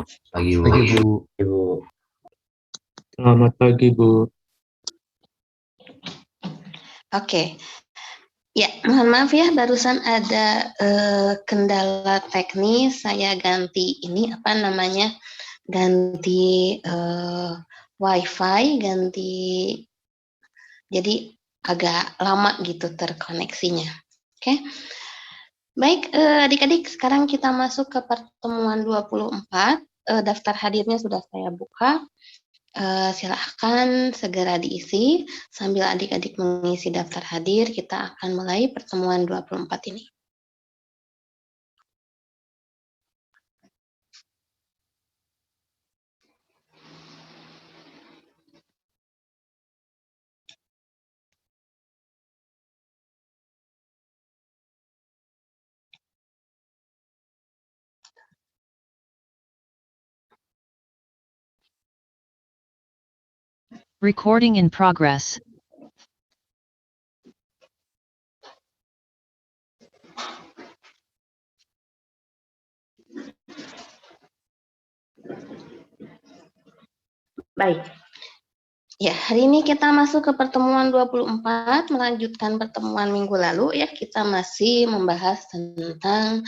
Pagi, Bu. Pagi, Bu. Ibu. Selamat pagi, Bu. Oke. Ya, mohon maaf ya, barusan ada kendala teknis. Saya ganti ganti WiFi, jadi agak lama gitu terkoneksinya. Oke. Baik, adik-adik, sekarang kita masuk ke pertemuan 24. Daftar hadirnya sudah saya buka. Silahkan segera diisi. Sambil adik-adik mengisi daftar hadir, kita akan mulai pertemuan 24 ini. Recording in progress. Baik. Ya, hari ini kita masuk ke pertemuan 24, melanjutkan pertemuan minggu lalu ya. Kita masih membahas tentang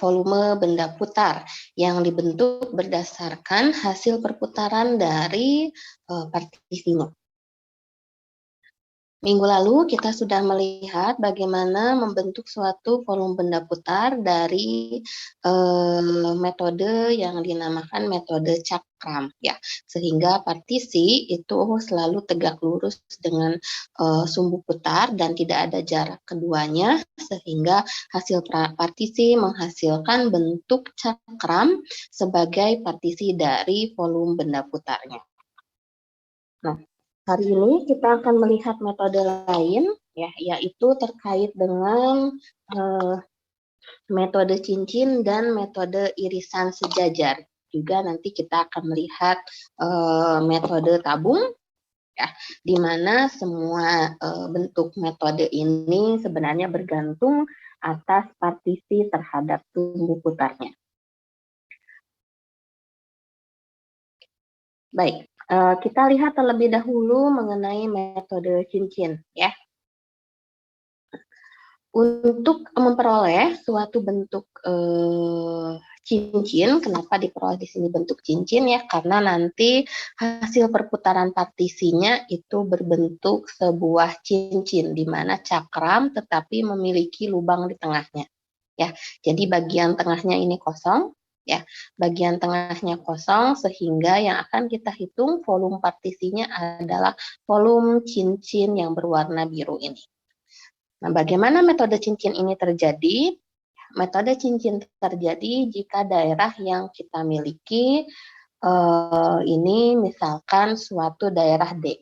volume benda putar yang dibentuk berdasarkan hasil perputaran dari partisinya. Minggu lalu kita sudah melihat bagaimana membentuk suatu volume benda putar dari metode yang dinamakan metode cakram ya, sehingga partisi itu selalu tegak lurus dengan sumbu putar dan tidak ada jarak keduanya, sehingga hasil partisi menghasilkan bentuk cakram sebagai partisi dari volume benda putarnya. Nah, hari ini kita akan melihat metode lain, ya, yaitu terkait dengan metode cincin dan metode irisan sejajar. Juga nanti kita akan melihat metode tabung, ya, di mana semua bentuk metode ini sebenarnya bergantung atas partisi terhadap sumbu putarnya. Baik. Kita lihat terlebih dahulu mengenai metode cincin, ya. Untuk memperoleh suatu bentuk cincin, kenapa diperoleh di sini bentuk cincin ya? Karena nanti hasil perputaran partisinya itu berbentuk sebuah cincin di mana cakram tetapi memiliki lubang di tengahnya. Ya, jadi bagian tengahnya ini kosong. Ya, bagian tengahnya kosong sehingga yang akan kita hitung volume partisinya adalah volume cincin yang berwarna biru ini. Nah, bagaimana metode cincin ini terjadi? Metode cincin terjadi jika daerah yang kita miliki ini misalkan suatu daerah D.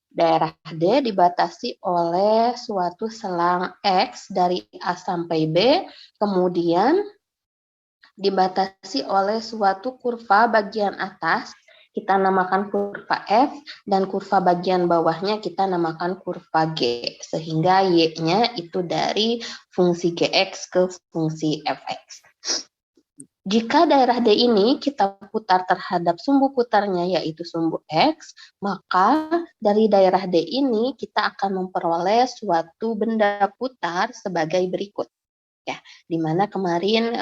Daerah D dibatasi oleh suatu selang X dari A sampai B, kemudian dibatasi oleh suatu kurva bagian atas, kita namakan kurva F, dan kurva bagian bawahnya kita namakan kurva G, sehingga Y-nya itu dari fungsi Gx ke fungsi Fx. Jika daerah D ini kita putar terhadap sumbu putarnya yaitu sumbu X, maka dari daerah D ini kita akan memperoleh suatu benda putar sebagai berikut. Ya, di mana kemarin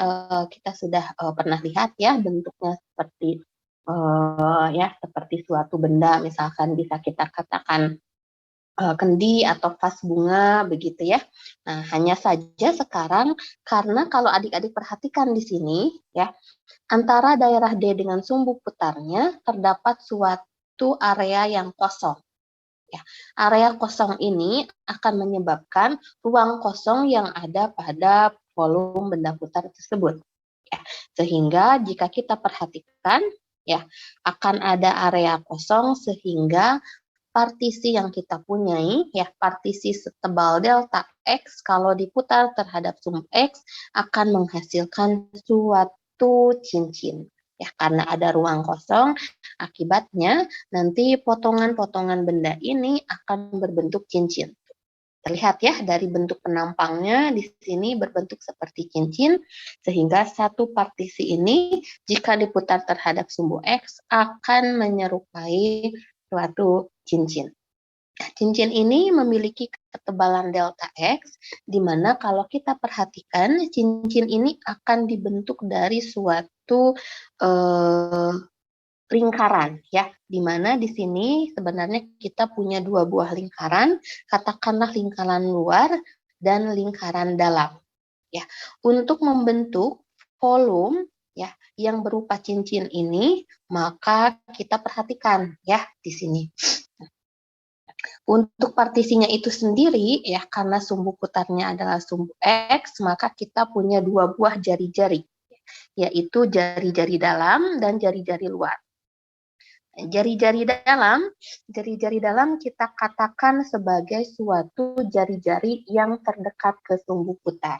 kita sudah pernah lihat ya bentuknya seperti seperti suatu benda, misalkan bisa kita katakan kendi atau vas bunga begitu ya. Nah, hanya saja sekarang karena kalau adik-adik perhatikan di sini ya, antara daerah D dengan sumbu putarnya terdapat suatu area yang kosong. Ya, area kosong ini akan menyebabkan ruang kosong yang ada pada volume benda putar tersebut. Ya, sehingga jika kita perhatikan, ya akan ada area kosong sehingga partisi yang kita punyai, ya partisi setebal delta X kalau diputar terhadap sumbu X akan menghasilkan suatu cincin. Ya, karena ada ruang kosong, akibatnya nanti potongan-potongan benda ini akan berbentuk cincin. Terlihat ya dari bentuk penampangnya di sini berbentuk seperti cincin, sehingga satu partisi ini jika diputar terhadap sumbu X akan menyerupai suatu cincin. Cincin ini memiliki ketebalan delta X, di mana kalau kita perhatikan cincin ini akan dibentuk dari suatu lingkaran ya, di mana di sini sebenarnya kita punya dua buah lingkaran, katakanlah lingkaran luar dan lingkaran dalam. Ya, untuk membentuk volume ya yang berupa cincin ini, maka kita perhatikan ya di sini. Untuk partisinya itu sendiri ya, karena sumbu putarnya adalah sumbu X, maka kita punya dua buah jari-jari, yaitu jari-jari dalam dan jari-jari luar. Jari-jari dalam kita katakan sebagai suatu jari-jari yang terdekat ke sumbu putar.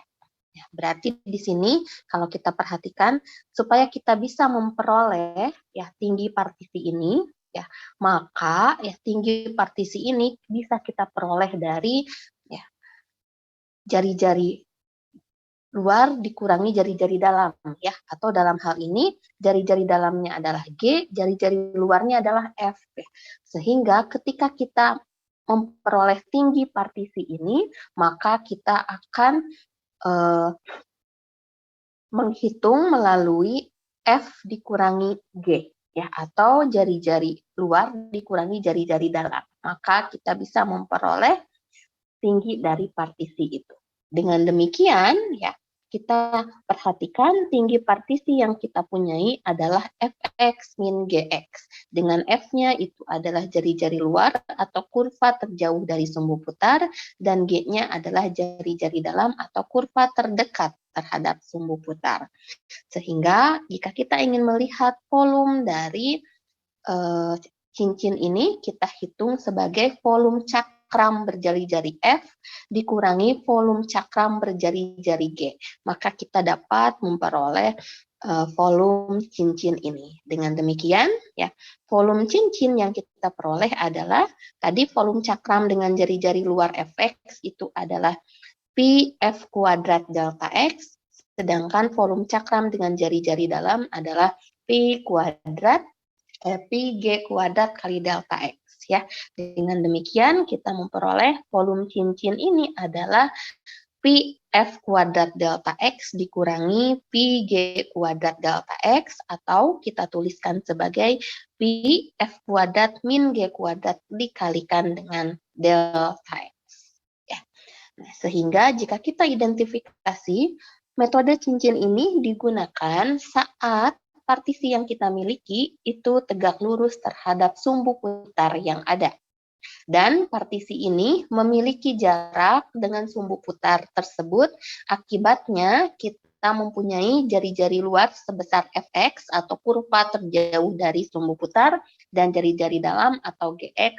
Ya, berarti di sini kalau kita perhatikan supaya kita bisa memperoleh ya tinggi partisi ini ya, maka ya tinggi partisi ini bisa kita peroleh dari ya jari-jari luar dikurangi jari-jari dalam ya, atau dalam hal ini jari-jari dalamnya adalah G, jari-jari luarnya adalah F ya. Sehingga ketika kita memperoleh tinggi partisi ini, maka kita akan menghitung melalui F dikurangi G ya, atau jari-jari luar dikurangi jari-jari dalam. Maka kita bisa memperoleh tinggi dari partisi itu. Dengan demikian ya, kita perhatikan tinggi partisi yang kita punyai adalah Fx min Gx. Dengan F-nya itu adalah jari-jari luar atau kurva terjauh dari sumbu putar, dan G-nya adalah jari-jari dalam atau kurva terdekat terhadap sumbu putar. Sehingga jika kita ingin melihat volume dari cincin ini, kita hitung sebagai volume cakram berjari-jari F dikurangi volume cakram berjari-jari G. Maka kita dapat memperoleh volume cincin ini. Dengan demikian, ya, volume cincin yang kita peroleh adalah tadi volume cakram dengan jari-jari luar Fx itu adalah Pi F kuadrat delta X, sedangkan volume cakram dengan jari-jari dalam adalah Pi kuadrat Pi G kuadrat kali delta X ya. Dengan demikian kita memperoleh volume cincin ini adalah Pi F kuadrat delta X dikurangi Pi G kuadrat delta X, atau kita tuliskan sebagai Pi F kuadrat min G kuadrat dikalikan dengan delta X. Ya. Nah, sehingga jika kita identifikasi, metode cincin ini digunakan saat partisi yang kita miliki itu tegak lurus terhadap sumbu putar yang ada. Dan partisi ini memiliki jarak dengan sumbu putar tersebut, akibatnya kita mempunyai jari-jari luar sebesar Fx atau kurva terjauh dari sumbu putar, dan jari-jari dalam atau Gx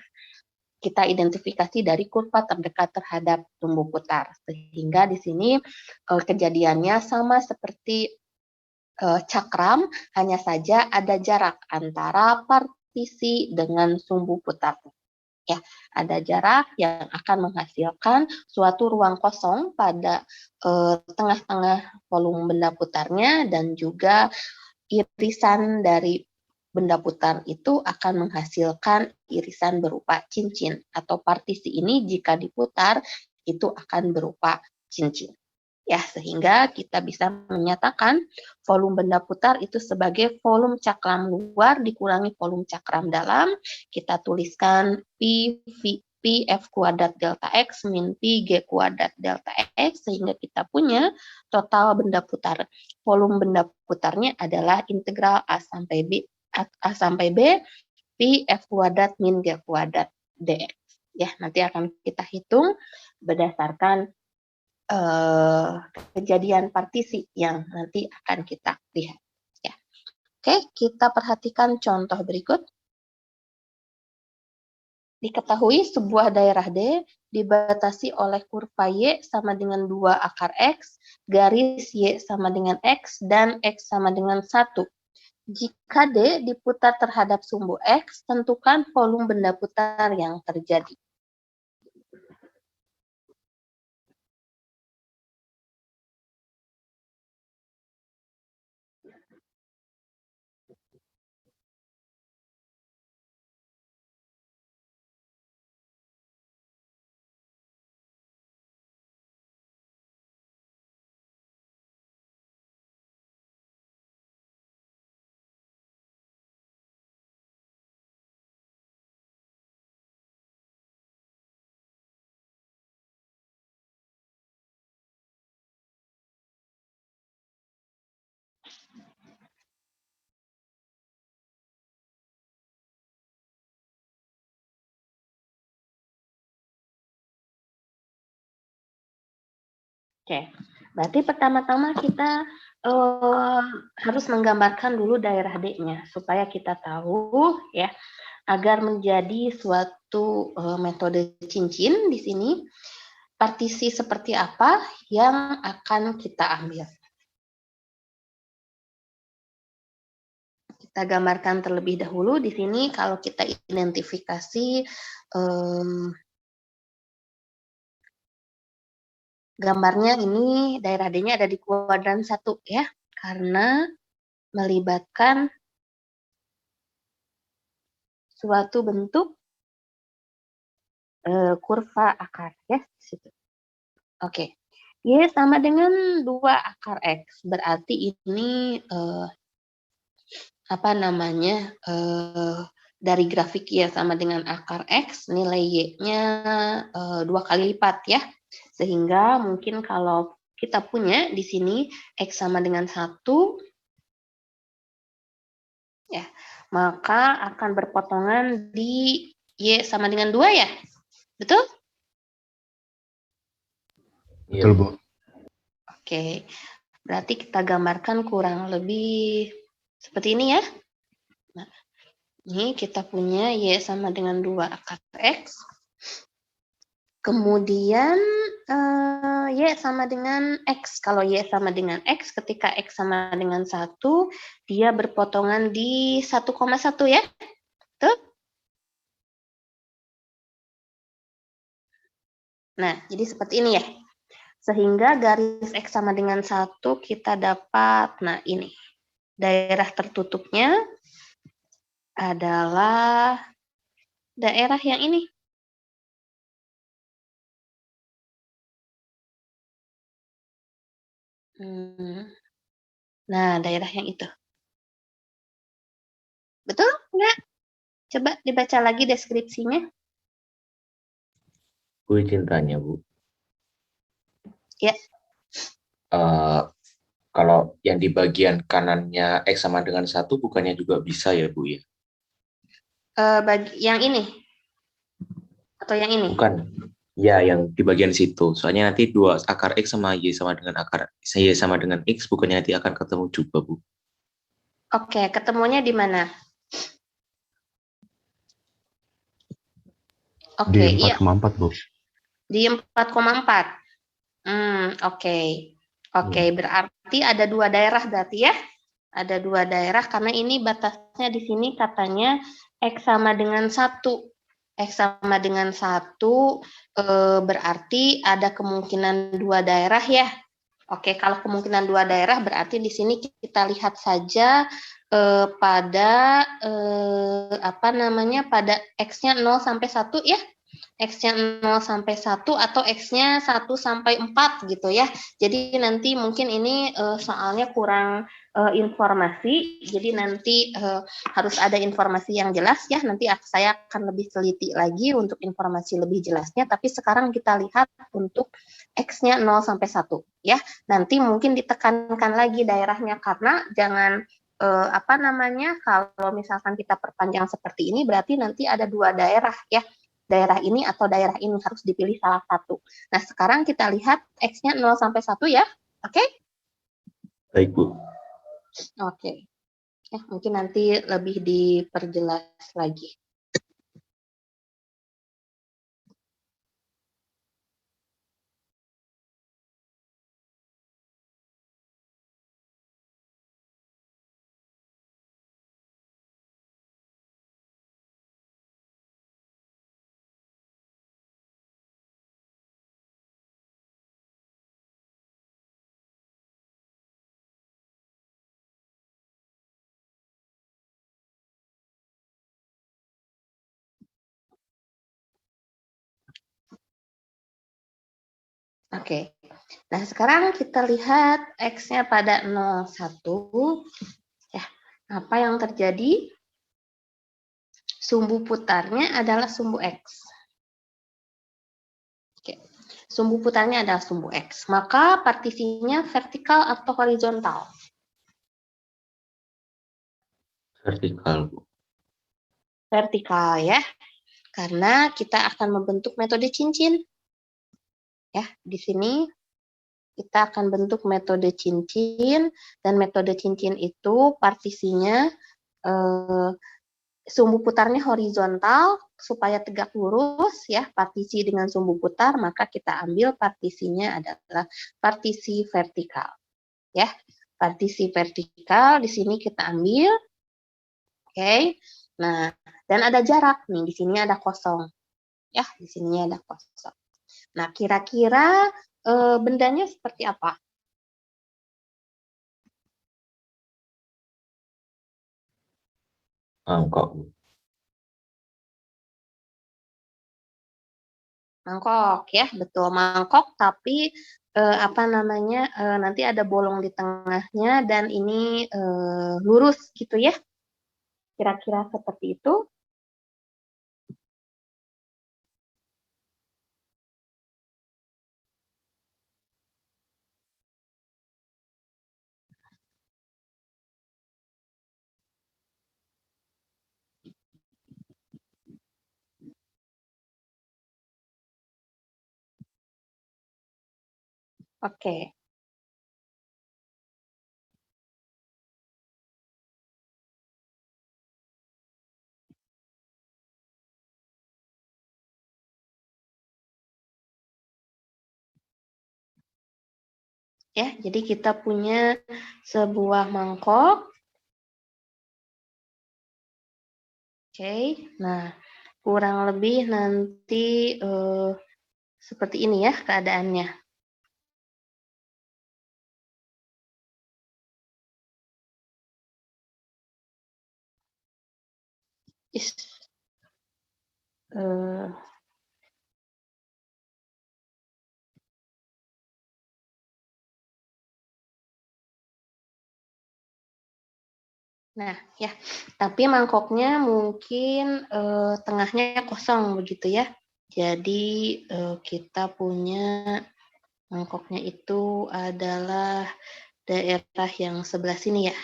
kita identifikasi dari kurva terdekat terhadap sumbu putar. Sehingga di sini kejadiannya sama seperti cakram, hanya saja ada jarak antara partisi dengan sumbu putar. Ya, ada jarak yang akan menghasilkan suatu ruang kosong pada tengah-tengah volume benda putarnya, dan juga irisan dari benda putar itu akan menghasilkan irisan berupa cincin, atau partisi ini jika diputar itu akan berupa cincin. Ya, sehingga kita bisa menyatakan volume benda putar itu sebagai volume cakram luar dikurangi volume cakram dalam. Kita tuliskan Pi F kuadrat delta X min Pi G kuadrat delta X, sehingga kita punya total benda putar. Volume benda putarnya adalah integral A sampai B Pi F kuadrat min G kuadrat dx. Ya, nanti akan kita hitung berdasarkan kejadian partisi yang nanti akan kita lihat. Ya. Oke, kita perhatikan contoh berikut. Diketahui sebuah daerah D dibatasi oleh kurva Y sama dengan 2 akar X, garis Y sama dengan X, dan X sama dengan 1. Jika D diputar terhadap sumbu X, tentukan volume benda putar yang terjadi. Oke, berarti pertama-tama kita harus menggambarkan dulu daerah D-nya supaya kita tahu ya, agar menjadi suatu metode cincin di sini partisi seperti apa yang akan kita ambil. Kita gambarkan terlebih dahulu di sini kalau kita identifikasi gambarnya ini daerah D-nya ada di kuadran 1 ya, karena melibatkan suatu bentuk kurva akar ya di situ. Oke. Y sama dengan 2 akar X. Berarti ini apa namanya? Dari grafik Y sama dengan akar X, nilai Y-nya 2 kali lipat ya. Sehingga mungkin kalau kita punya di sini X sama dengan 1 ya, maka akan berpotongan di Y sama dengan 2 ya? Betul? Betul, Bu. Oke, berarti kita gambarkan kurang lebih seperti ini ya. Nah, ini kita punya Y sama dengan 2 akar X. Kemudian Y sama dengan X. Kalau Y sama dengan X, ketika X sama dengan 1, dia berpotongan di 1,1 ya. Tuh. Nah, jadi seperti ini ya. Sehingga garis X sama dengan 1 kita dapat, nah ini. Daerah tertutupnya adalah daerah yang ini. Nah, daerah yang itu. Betul nggak? Coba dibaca lagi deskripsinya. Bu, izin tanya, Bu. Ya. Kalau yang di bagian kanannya X sama dengan 1 bukannya juga bisa ya, Bu ya? Yang ini? Atau yang ini? Bukan. Ya, yang di bagian situ. Soalnya nanti 2 akar X sama Y sama dengan akar Y sama dengan X bukannya nanti akan ketemu juga, Bu. Oke, ketemunya di mana? Oke, di 4,4 Bu. Di 4,4. Oke. Oke, berarti ada 2 daerah berarti ya? Ada 2 daerah karena ini batasnya di sini katanya X sama dengan 1. X sama dengan 1 berarti ada kemungkinan 2 daerah ya. Oke, kalau kemungkinan 2 daerah berarti di sini kita lihat saja pada apa namanya, pada X-nya 0 sampai 1 ya. X-nya 0 sampai 1 atau X-nya 1 sampai 4 gitu ya. Jadi nanti mungkin ini soalnya kurang informasi, jadi nanti harus ada informasi yang jelas ya. Nanti saya akan lebih teliti lagi untuk informasi lebih jelasnya, tapi sekarang kita lihat untuk X-nya 0 sampai 1 ya. Nanti mungkin ditekankan lagi daerahnya karena jangan apa namanya, kalau misalkan kita perpanjang seperti ini berarti nanti ada 2 daerah ya. Daerah ini atau daerah ini harus dipilih salah satu. Nah, sekarang kita lihat X-nya 0 sampai 1 ya. Oke? Baik, Bu. Oke. Ya, mungkin nanti lebih diperjelas lagi. Oke. Nah, sekarang kita lihat X-nya pada 0,1. Ya, apa yang terjadi? Sumbu putarnya adalah sumbu X. Oke. Sumbu putarnya adalah sumbu X. Maka partisinya vertikal atau horizontal? Vertikal, Bu. Vertikal ya. Karena kita akan membentuk metode cincin. Ya, di sini kita akan bentuk metode cincin, dan metode cincin itu partisinya sumbu putarnya horizontal supaya tegak lurus ya, partisi dengan sumbu putar, maka kita ambil partisinya adalah partisi vertikal ya. Partisi vertikal di sini kita ambil. Oke. Nah, dan ada jarak nih, di sini ada kosong. Ya, di sini ada kosong. Nah, kira-kira bendanya seperti apa? Mangkok. Mangkok ya, betul, mangkok, tapi apa namanya, nanti ada bolong di tengahnya dan ini lurus gitu ya. Kira-kira seperti itu. Oke. Ya, jadi kita punya sebuah mangkok. Oke, nah kurang lebih nanti seperti ini ya keadaannya. Nah, ya, tapi mangkoknya mungkin tengahnya kosong begitu ya. Jadi kita punya mangkoknya itu adalah daerah yang sebelah sini ya.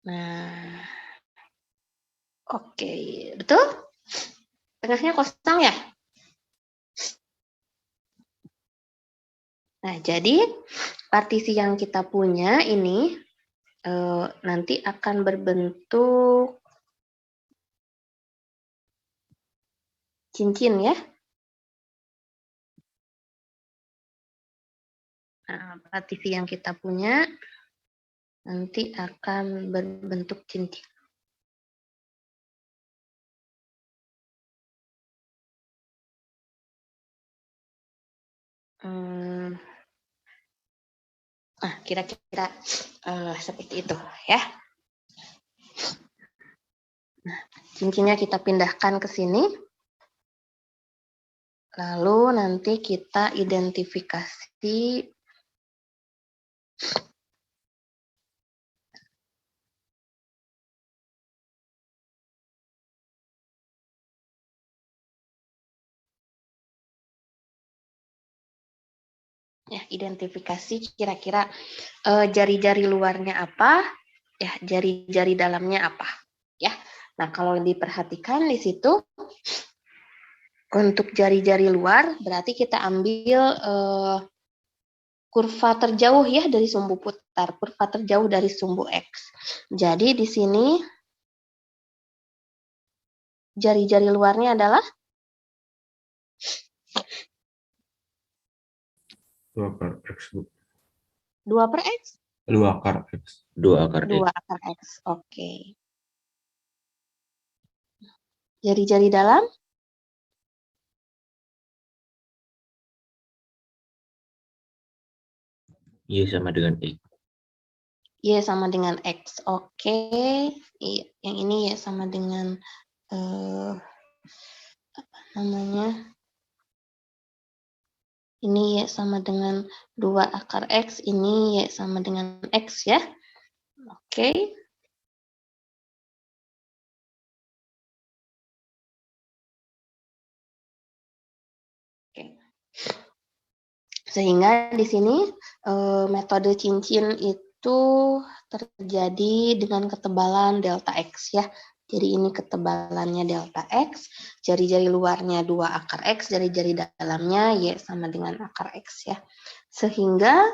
Nah, oke, betul? Tengahnya kosong ya? Nah, jadi partisi yang kita punya ini nanti akan berbentuk cincin ya. Nah, partisi yang kita punya nanti akan berbentuk cincin. Nah, kira-kira seperti itu ya. Nah, cincinnya kita pindahkan ke sini. Lalu nanti kita identifikasi ya, identifikasi kira-kira jari-jari luarnya apa, ya, jari-jari dalamnya apa, ya. Nah, kalau diperhatikan di situ untuk jari-jari luar berarti kita ambil kurva terjauh ya dari sumbu putar, kurva terjauh dari sumbu X. Jadi di sini jari-jari luarnya adalah 2 akar X, Bu. 2 per X? 2 akar X. 2 akar 2 X. akar X, oke. Jari-jari dalam? Y sama dengan X. Y sama dengan X, oke. Yang ini Y sama dengan apa namanya? Ini Y sama dengan 2 akar X, ini Y sama dengan X ya. Oke. Sehingga di sini metode cincin itu terjadi dengan ketebalan delta X ya. Jadi ini ketebalannya delta X, jari-jari luarnya 2 akar X, jari-jari dalamnya Y sama dengan akar X ya. Sehingga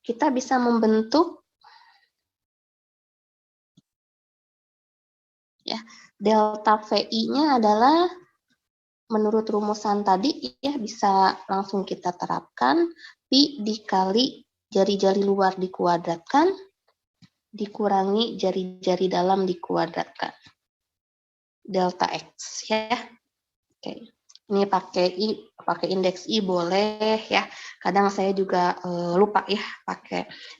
kita bisa membentuk ya, delta VI-nya adalah menurut rumusan tadi ya, bisa langsung kita terapkan pi dikali jari-jari luar dikuadratkan dikurangi jari-jari dalam dikuadratkan. Delta X ya. Oke. Ini pakai indeks I boleh ya. Kadang saya juga lupa ya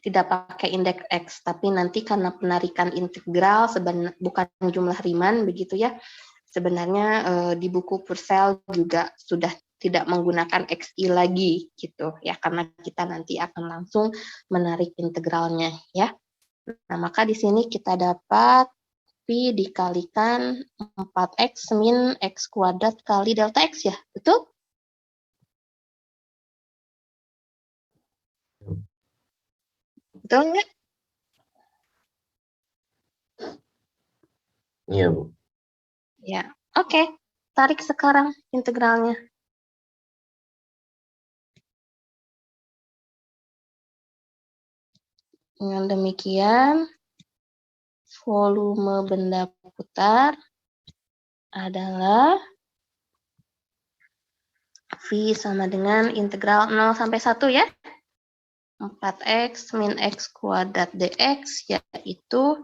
tidak pakai indeks X, tapi nanti karena penarikan integral bukan jumlah Riemann begitu ya. Sebenarnya di buku Purcell juga sudah tidak menggunakan XI lagi gitu ya, karena kita nanti akan langsung menarik integralnya ya. Nah, maka di sini kita dapat pi dikalikan 4x min x kuadrat kali delta x ya, betul? Betul nggak? Iya, Bu. Ya, oke. Tarik sekarang integralnya. Dengan demikian, volume benda putar adalah V sama dengan integral 0 sampai 1 ya. 4x min x kuadrat dx yaitu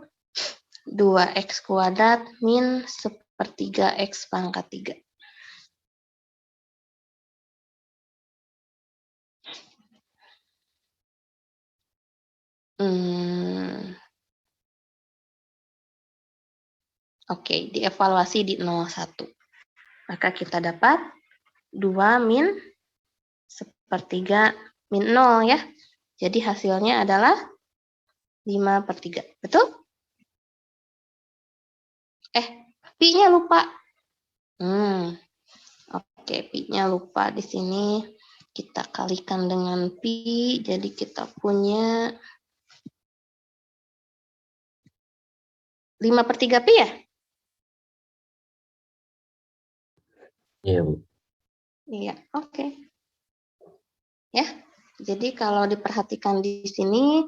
2x kuadrat min 1/3 x pangkat 3. Oke, dievaluasi di 01. Maka kita dapat 2 min 1/3 min 0 ya. Jadi hasilnya adalah 5/3. Betul? Pi-nya lupa. Oke, pi-nya lupa di sini. Kita kalikan dengan pi, jadi kita punya 5/3 pi ya? Iya, Bu. Iya, oke. Ya, jadi kalau diperhatikan di sini,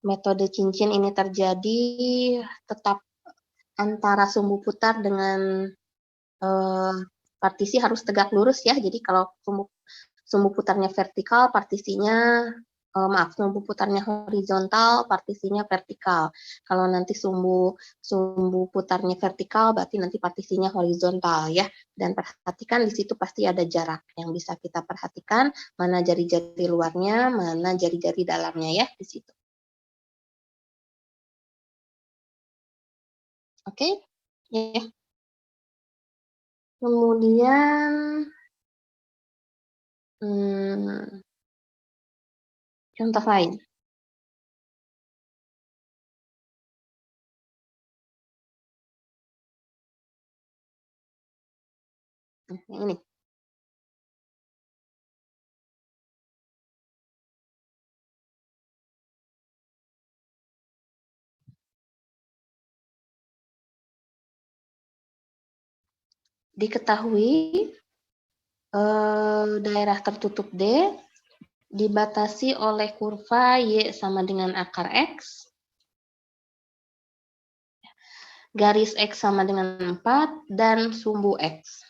metode cincin ini terjadi tetap antara sumbu putar dengan partisi harus tegak lurus ya. Jadi kalau sumbu putarnya vertikal, sumbu putarnya horizontal, partisinya vertikal. Kalau nanti sumbu putarnya vertikal, berarti nanti partisinya horizontal ya. Dan perhatikan di situ pasti ada jarak yang bisa kita perhatikan, mana jari-jari luarnya, mana jari-jari dalamnya ya di situ. Oke, ya. Kemudian contoh lain. Ini. Diketahui daerah tertutup D dibatasi oleh kurva Y sama dengan akar X, garis X sama dengan 4, dan sumbu X.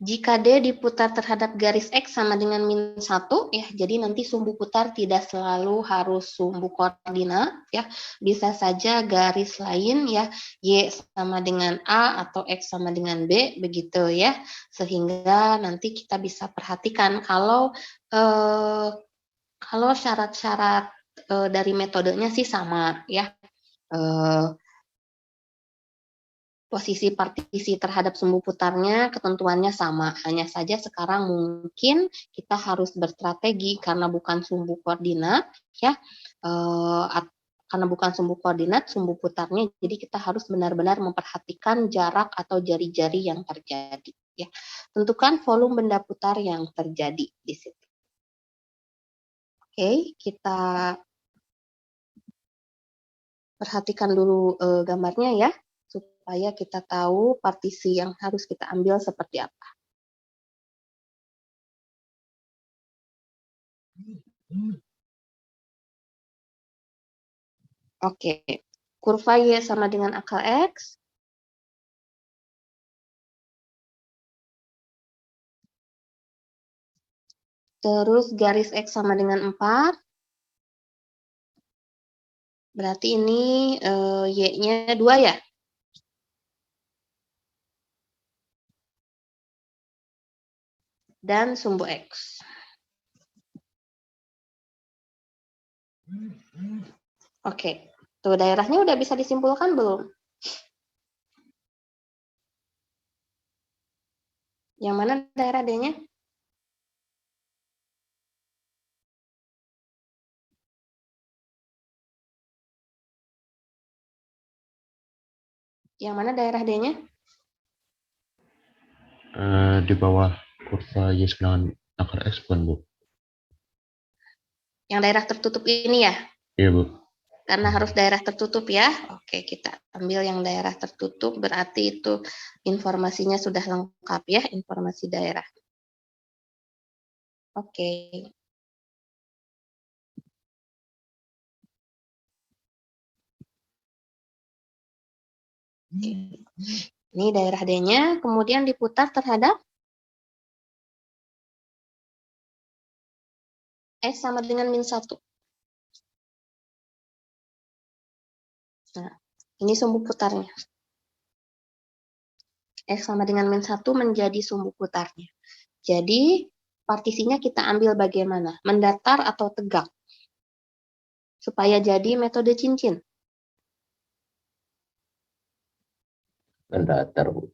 Jika D diputar terhadap garis X sama dengan -1, ya, jadi nanti sumbu putar tidak selalu harus sumbu koordinat, ya. Bisa saja garis lain, ya, Y sama dengan A atau X sama dengan B, begitu ya. Sehingga nanti kita bisa perhatikan kalau syarat-syarat dari metodenya sih sama, ya. Posisi partisi terhadap sumbu putarnya, ketentuannya sama. Hanya saja sekarang mungkin kita harus berstrategi karena bukan sumbu koordinat, ya, karena bukan sumbu koordinat, sumbu putarnya, jadi kita harus benar-benar memperhatikan jarak atau jari-jari yang terjadi. Ya. Tentukan volume benda putar yang terjadi di situ. Oke, kita perhatikan dulu gambarnya ya, supaya kita tahu partisi yang harus kita ambil seperti apa. Oke, kurva Y sama dengan akar X. Terus garis X sama dengan 4. Berarti ini Y-nya 2 ya? Dan sumbu X. Oke, tuh daerahnya udah bisa disimpulkan belum? Yang mana daerah D-nya? Yang mana daerah D-nya? Di bawah kurva Y dengan akar X bukan, Bu? Yang daerah tertutup ini ya? Iya, Bu. Karena harus daerah tertutup ya. Oke, kita ambil yang daerah tertutup, berarti itu informasinya sudah lengkap ya, informasi daerah. Oke. Ini daerah D-nya, kemudian diputar terhadap X sama dengan min 1. Nah, ini sumbu putarnya. X sama dengan min 1 menjadi sumbu putarnya. Jadi, partisinya kita ambil bagaimana? Mendatar atau tegak? Supaya jadi metode cincin. Mendatar, Bu.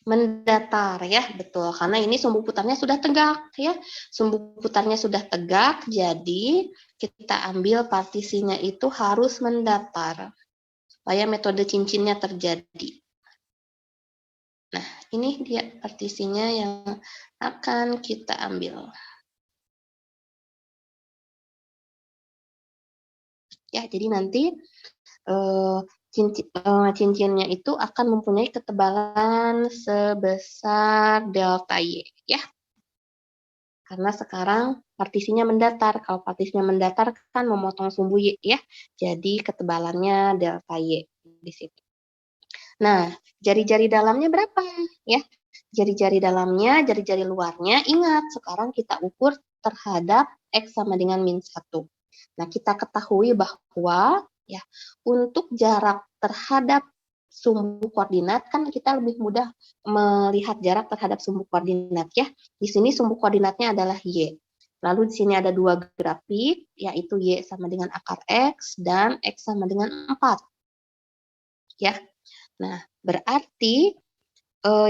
Mendatar ya, betul. Karena ini sumbu putarnya sudah tegak ya. Sumbu putarnya sudah tegak, jadi kita ambil partisinya itu harus mendatar. Supaya metode cincinnya terjadi. Nah, ini dia partisinya yang akan kita ambil. Ya, jadi nanti cincinnya itu akan mempunyai ketebalan sebesar delta Y, ya. Karena sekarang partisinya mendatar. Kalau partisinya mendatar kan memotong sumbu Y, ya. Jadi ketebalannya delta Y di situ. Nah, jari-jari dalamnya berapa? Ya, jari-jari dalamnya, jari-jari luarnya, ingat sekarang kita ukur terhadap X sama dengan min 1. Nah, kita ketahui bahwa ya untuk jarak terhadap sumbu koordinat kan kita lebih mudah melihat jarak terhadap sumbu koordinat ya. Di sini sumbu koordinatnya adalah Y. Lalu di sini ada dua grafik, yaitu Y sama dengan akar X dan X sama dengan 4. Ya. Nah, berarti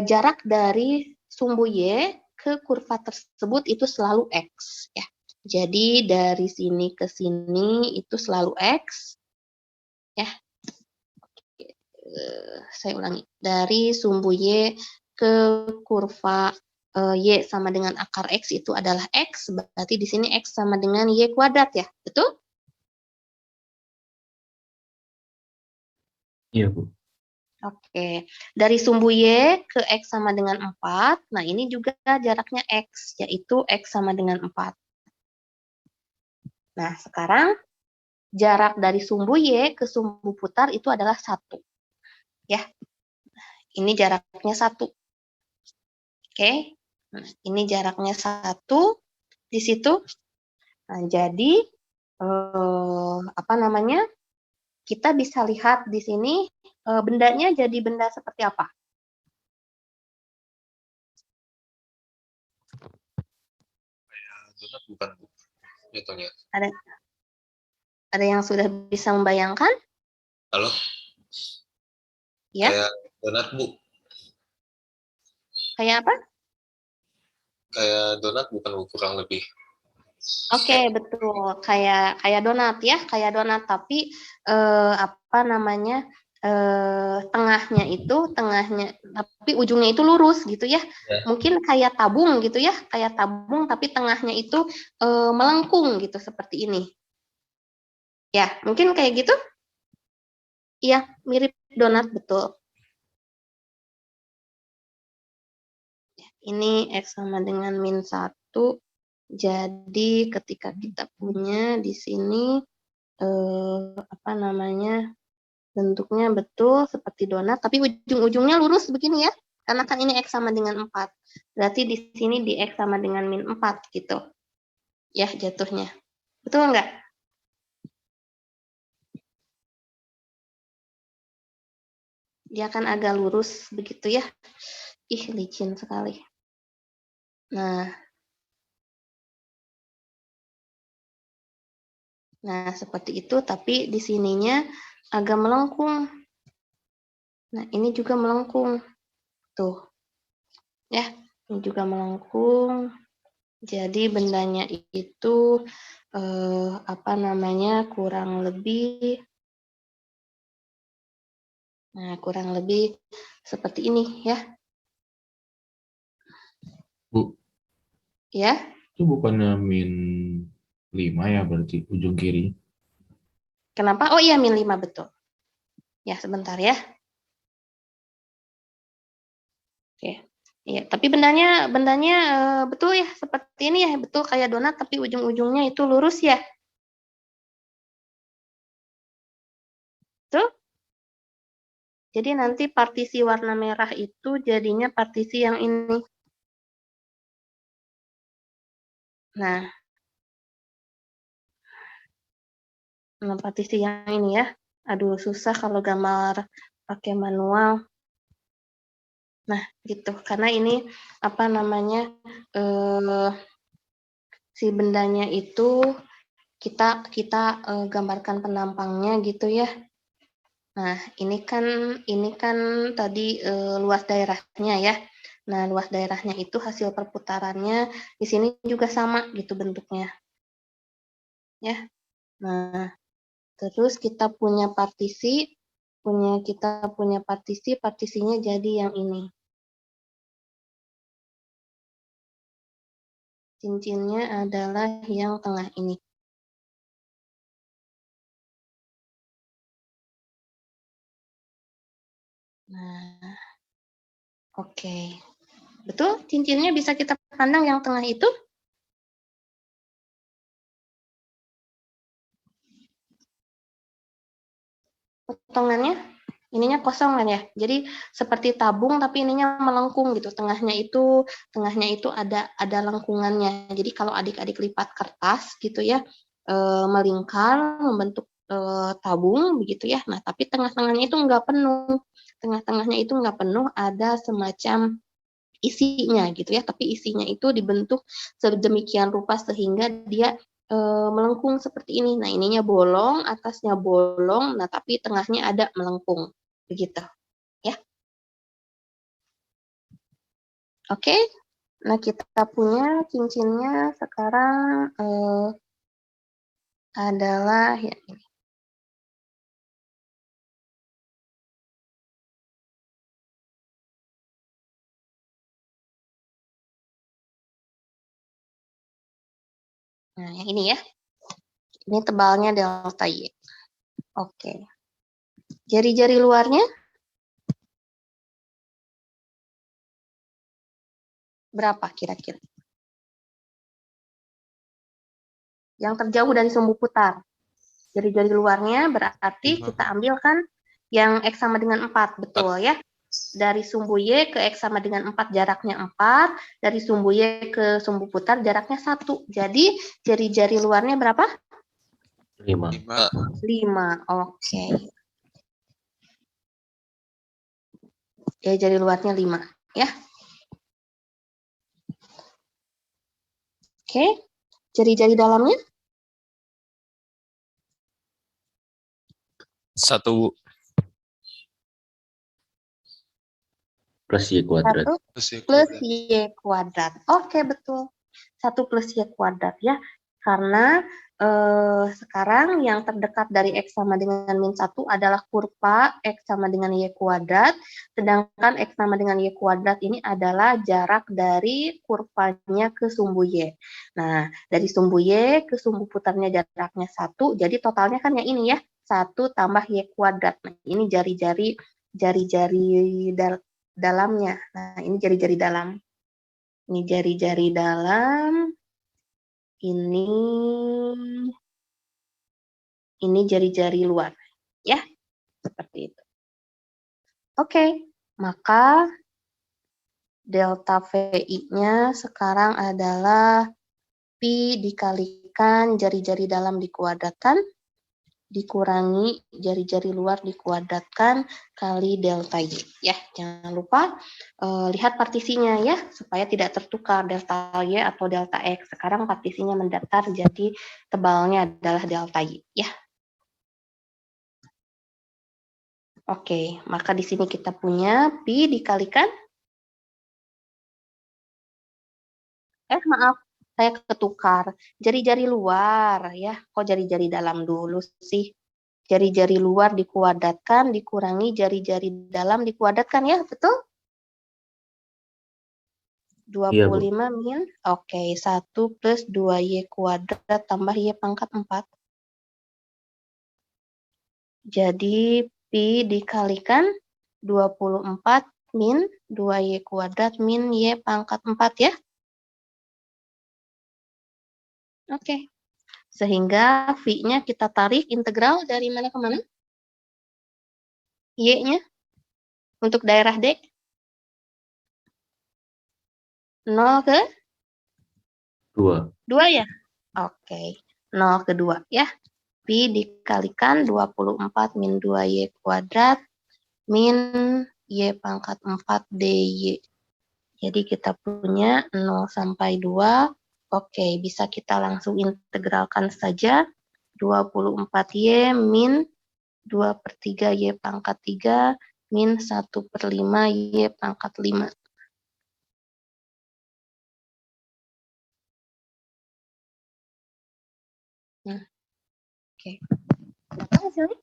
jarak dari sumbu Y ke kurva tersebut itu selalu X ya. Jadi dari sini ke sini itu selalu X ya. Saya ulangi. Dari sumbu Y ke kurva Y sama dengan akar X itu adalah X, berarti di sini X sama dengan Y kuadrat ya, betul? Iya, Bu. Oke, dari sumbu Y ke X sama dengan 4, nah ini juga jaraknya X, yaitu X sama dengan 4. Nah, sekarang jarak dari sumbu Y ke sumbu putar itu adalah 1. Ya, ini jaraknya 1. Oke, nah, ini jaraknya 1 di situ. Nah, jadi, apa namanya, kita bisa lihat di sini bendanya jadi benda seperti apa? Donat bukan, Bu. Jatuhnya. Ada yang sudah bisa membayangkan? Halo? Ya, Kayak donat, Bu. kayak apa? Kayak donat bukan, Bu, kurang lebih. Oke, betul. Kayak donat ya, kayak donat, tapi apa namanya? Tengahnya, tapi ujungnya itu lurus gitu ya. Ya. Mungkin kayak tabung gitu ya, kayak tabung tapi tengahnya itu melengkung gitu seperti ini. Ya, mungkin kayak gitu. Iya, mirip donat betul. Ini X sama dengan min 1. Jadi ketika kita punya di sini apa namanya, bentuknya betul seperti donat, tapi ujung-ujungnya lurus begini ya, karena kan ini X sama dengan 4. Berarti di sini di X sama dengan min 4 gitu. Ya jatuhnya. Betul nggak? Dia akan agak lurus begitu ya. Ih, licin sekali. Nah, seperti itu, tapi di sininya agak melengkung. Nah, ini juga melengkung. Tuh. Ya, ini juga melengkung. Jadi bendanya itu apa namanya? kurang lebih seperti ini ya. Bu, Ya. itu bukannya min 5 ya berarti ujung kiri? Kenapa? Oh iya, min 5 betul. Ya, sebentar ya. Oke. Ya, tapi bendanya betul ya, seperti ini ya, betul kayak donat tapi ujung-ujungnya itu lurus ya. Tuh. Jadi nanti partisi warna merah itu jadinya partisi yang ini. Nah, partisi yang ini ya. Aduh, susah kalau gambar pakai manual. Nah, gitu. Karena ini apa namanya si bendanya itu kita gambarkan penampangnya gitu ya. Nah, ini kan tadi luas daerahnya ya. Nah, luas daerahnya itu hasil perputarannya di sini juga sama gitu bentuknya. Ya. Nah, terus kita punya partisinya jadi yang ini. Cincinnya adalah yang tengah ini. Nah, oke. Betul? Cincinnya bisa kita pandang yang tengah itu? Potongannya? Ininya kosong kan ya? Jadi seperti tabung tapi ininya melengkung gitu. Tengahnya itu ada lengkungannya. Jadi kalau adik-adik lipat kertas gitu ya, melingkar membentuk tabung begitu ya. Nah, tapi tengah-tengahnya itu enggak penuh. Tengah-tengahnya itu enggak penuh, ada semacam isinya gitu ya, tapi isinya itu dibentuk sedemikian rupa sehingga dia melengkung seperti ini. Nah, ininya bolong, atasnya bolong, nah tapi tengahnya ada melengkung. Begitu, ya. Oke. Nah, kita punya cincinnya sekarang adalah ya ini. Nah, yang ini ya. Ini tebalnya delta Y. Oke. Jari-jari luarnya berapa kira-kira? Yang terjauh dari sumbu putar. Jari-jari luarnya berarti kita ambilkan yang X sama dengan 4, betul ya. Dari sumbu Y ke X sama dengan 4 jaraknya 4, dari sumbu Y ke sumbu putar jaraknya 1. Jadi jari-jari luarnya berapa? 5. 5, oke. Jari luarnya 5, ya. Oke, jari-jari dalamnya? 1 Plus Y kuadrat. 1 plus Y kuadrat. Oke, betul. 1 plus Y kuadrat ya. Karena sekarang yang terdekat dari X sama dengan min 1 adalah kurva X sama dengan Y kuadrat. Sedangkan X sama dengan Y kuadrat ini adalah jarak dari kurvanya ke sumbu Y. Nah, dari sumbu Y ke sumbu putarnya jaraknya 1. Jadi totalnya kan yang ini ya. 1 tambah Y kuadrat. Nah, ini jari-jari dalamnya. Nah, ini jari-jari dalam. Ini jari-jari dalam. ini jari-jari luar, ya, seperti itu. Oke, maka delta VI-nya sekarang adalah Pi dikalikan jari-jari dalam dikuadratkan, dikurangi jari-jari luar dikuadratkan kali delta Y. Ya, jangan lupa lihat partisinya ya, supaya tidak tertukar delta Y atau delta X. Sekarang partisinya mendatar, jadi tebalnya adalah delta Y. Ya. Oke, maka di sini kita punya Pi dikalikan. Maaf, saya ketukar. Jari-jari luar ya, kok jari-jari dalam dulu sih? Jari-jari luar dikuadratkan, dikurangi jari-jari dalam dikuadratkan ya, betul? 25 Iya, min, oke, 1 plus 2Y kuadrat tambah Y pangkat 4. Jadi Pi dikalikan 24 min 2Y kuadrat min Y pangkat 4 ya. Oke. Sehingga V-nya kita tarik integral dari mana ke mana? Y-nya untuk daerah D. 0 ke 2. 2 ya? Oke. 0 ke 2 ya. Pi dikalikan 24 min 2Y kuadrat min Y pangkat 4 DY. Jadi kita punya 0 sampai 2. Oke, bisa kita langsung integralkan saja. 24Y min 2/3 Y pangkat 3 min 1/5 Y pangkat 5. Nah, oke. Berapa hasilnya?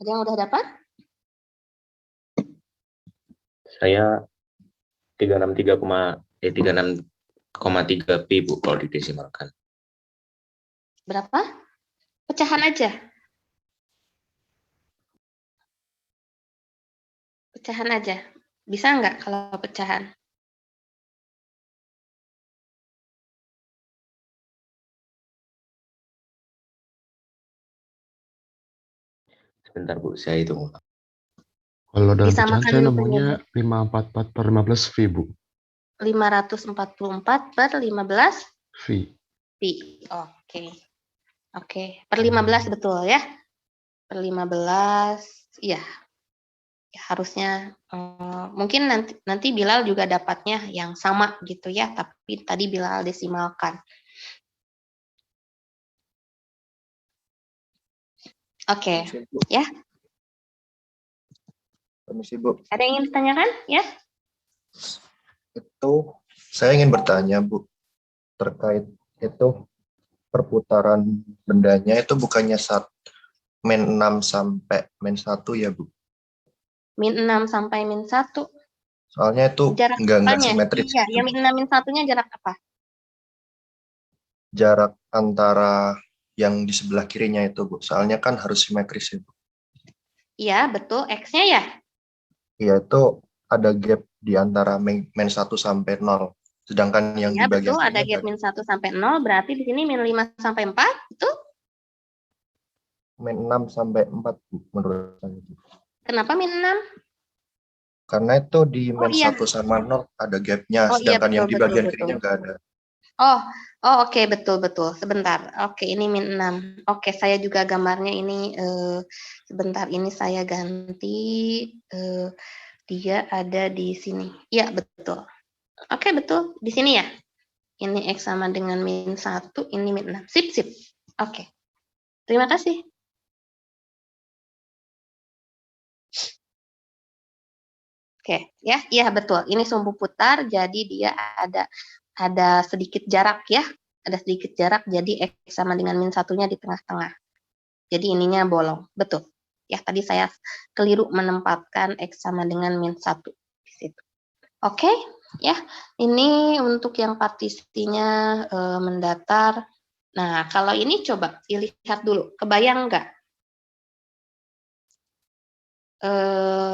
Ada yang udah dapat? Saya 363,3 Pi, Bu, kalau didesimalkan. Berapa? Pecahan aja. Pecahan aja. Bisa nggak kalau pecahan? Sebentar, Bu, saya hitung. Kalau dalam pecahan Disamakan saya dulu nemunya 544/15 V, Bu. 544 per 15 V. Pi. Oke. Oke, per 15 betul ya. Per 15, iya. Ya, harusnya mungkin nanti Bilal juga dapatnya yang sama gitu ya, tapi tadi Bilal desimalkan. Oke, ya. Permisi, Bu. Ada yang ingin ditanyakan ya? Itu saya ingin bertanya, Bu, terkait itu perputaran bendanya itu bukannya min 6 sampai min 1 ya, Bu? Min 6 sampai min 1. Soalnya itu Jarak enggak apanya? simetris. Iya, gitu, yang min 6 min 1-nya jarak apa? Jarak antara yang di sebelah kirinya itu, Bu. Soalnya kan harus simetris ya, Bu. Iya, betul. X-nya ya? Iya, itu ada gap di antara min 1 sampai 0. Sedangkan yang Iya, di bagian betul. Ada kirinya gap min 1 sampai 0, berarti di sini min 5 sampai 4, betul? min 6 sampai 4, Bu, menurut saya. Kenapa min 6? Karena itu di Oh min iya. 1 sama 0 ada gapnya, Oh iya, sedangkan yang di betul, bagian betul. kirinya nggak ada. Oh, oke, betul. Sebentar. Oke, ini min 6. Oke, saya juga gambarnya ini sebentar, ini saya ganti dia ada di sini. Iya, betul. Oke, betul. Di sini ya. Ini X sama dengan min 1, ini min 6. Sip. Oke. Terima kasih. Oke, ya, iya betul. Ini sumbu putar, jadi dia ada sedikit jarak ya. Ada sedikit jarak, jadi X sama dengan min 1-nya di tengah-tengah. Jadi ininya bolong, betul. Ya, tadi saya keliru menempatkan X sama dengan min 1 di situ. Oke, ya. Ini untuk yang partisinya mendatar. Nah, kalau ini coba dilihat dulu. Kebayang nggak?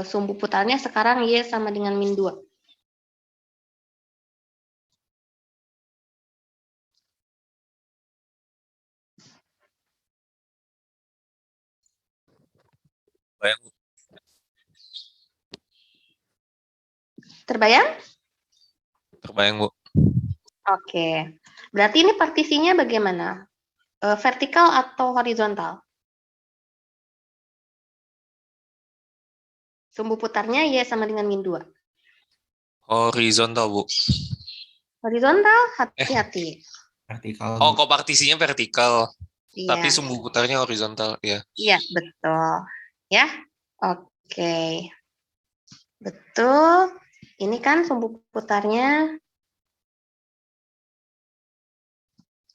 Sumbu putarnya sekarang Y sama dengan min 2. Bayang, Terbayang? terbayang, Bu. Oke. Berarti ini partisinya bagaimana? Vertikal atau horizontal? Sumbu putarnya Y sama dengan min 2. Horizontal, Bu. Horizontal, hati-hati. Vertikal. Oh, kok partisinya vertikal, tapi Iya, sumbu putarnya horizontal, ya. iya, betul. Ya, oke. Betul. Ini kan sumbu putarnya.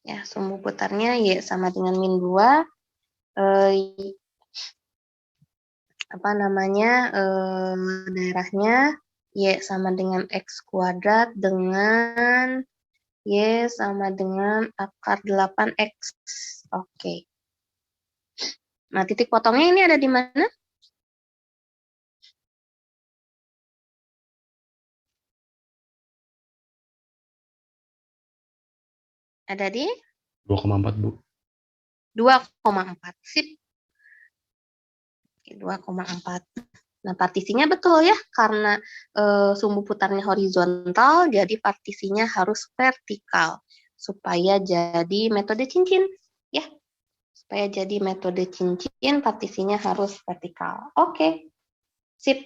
Ya, sumbu putarnya Y sama dengan min 2. Apa namanya, daerahnya Y sama dengan X kuadrat dengan Y sama dengan akar 8X. Oke. Nah, titik potongnya ini ada di mana? Ada di 2,4 Bu. 2,4. Sip. 2,4. Nah, partisinya betul ya, karena sumbu putarnya horizontal, jadi partisinya harus vertikal supaya jadi metode cincin, ya. Supaya jadi metode cincin, partisinya harus vertikal. Oke, sip.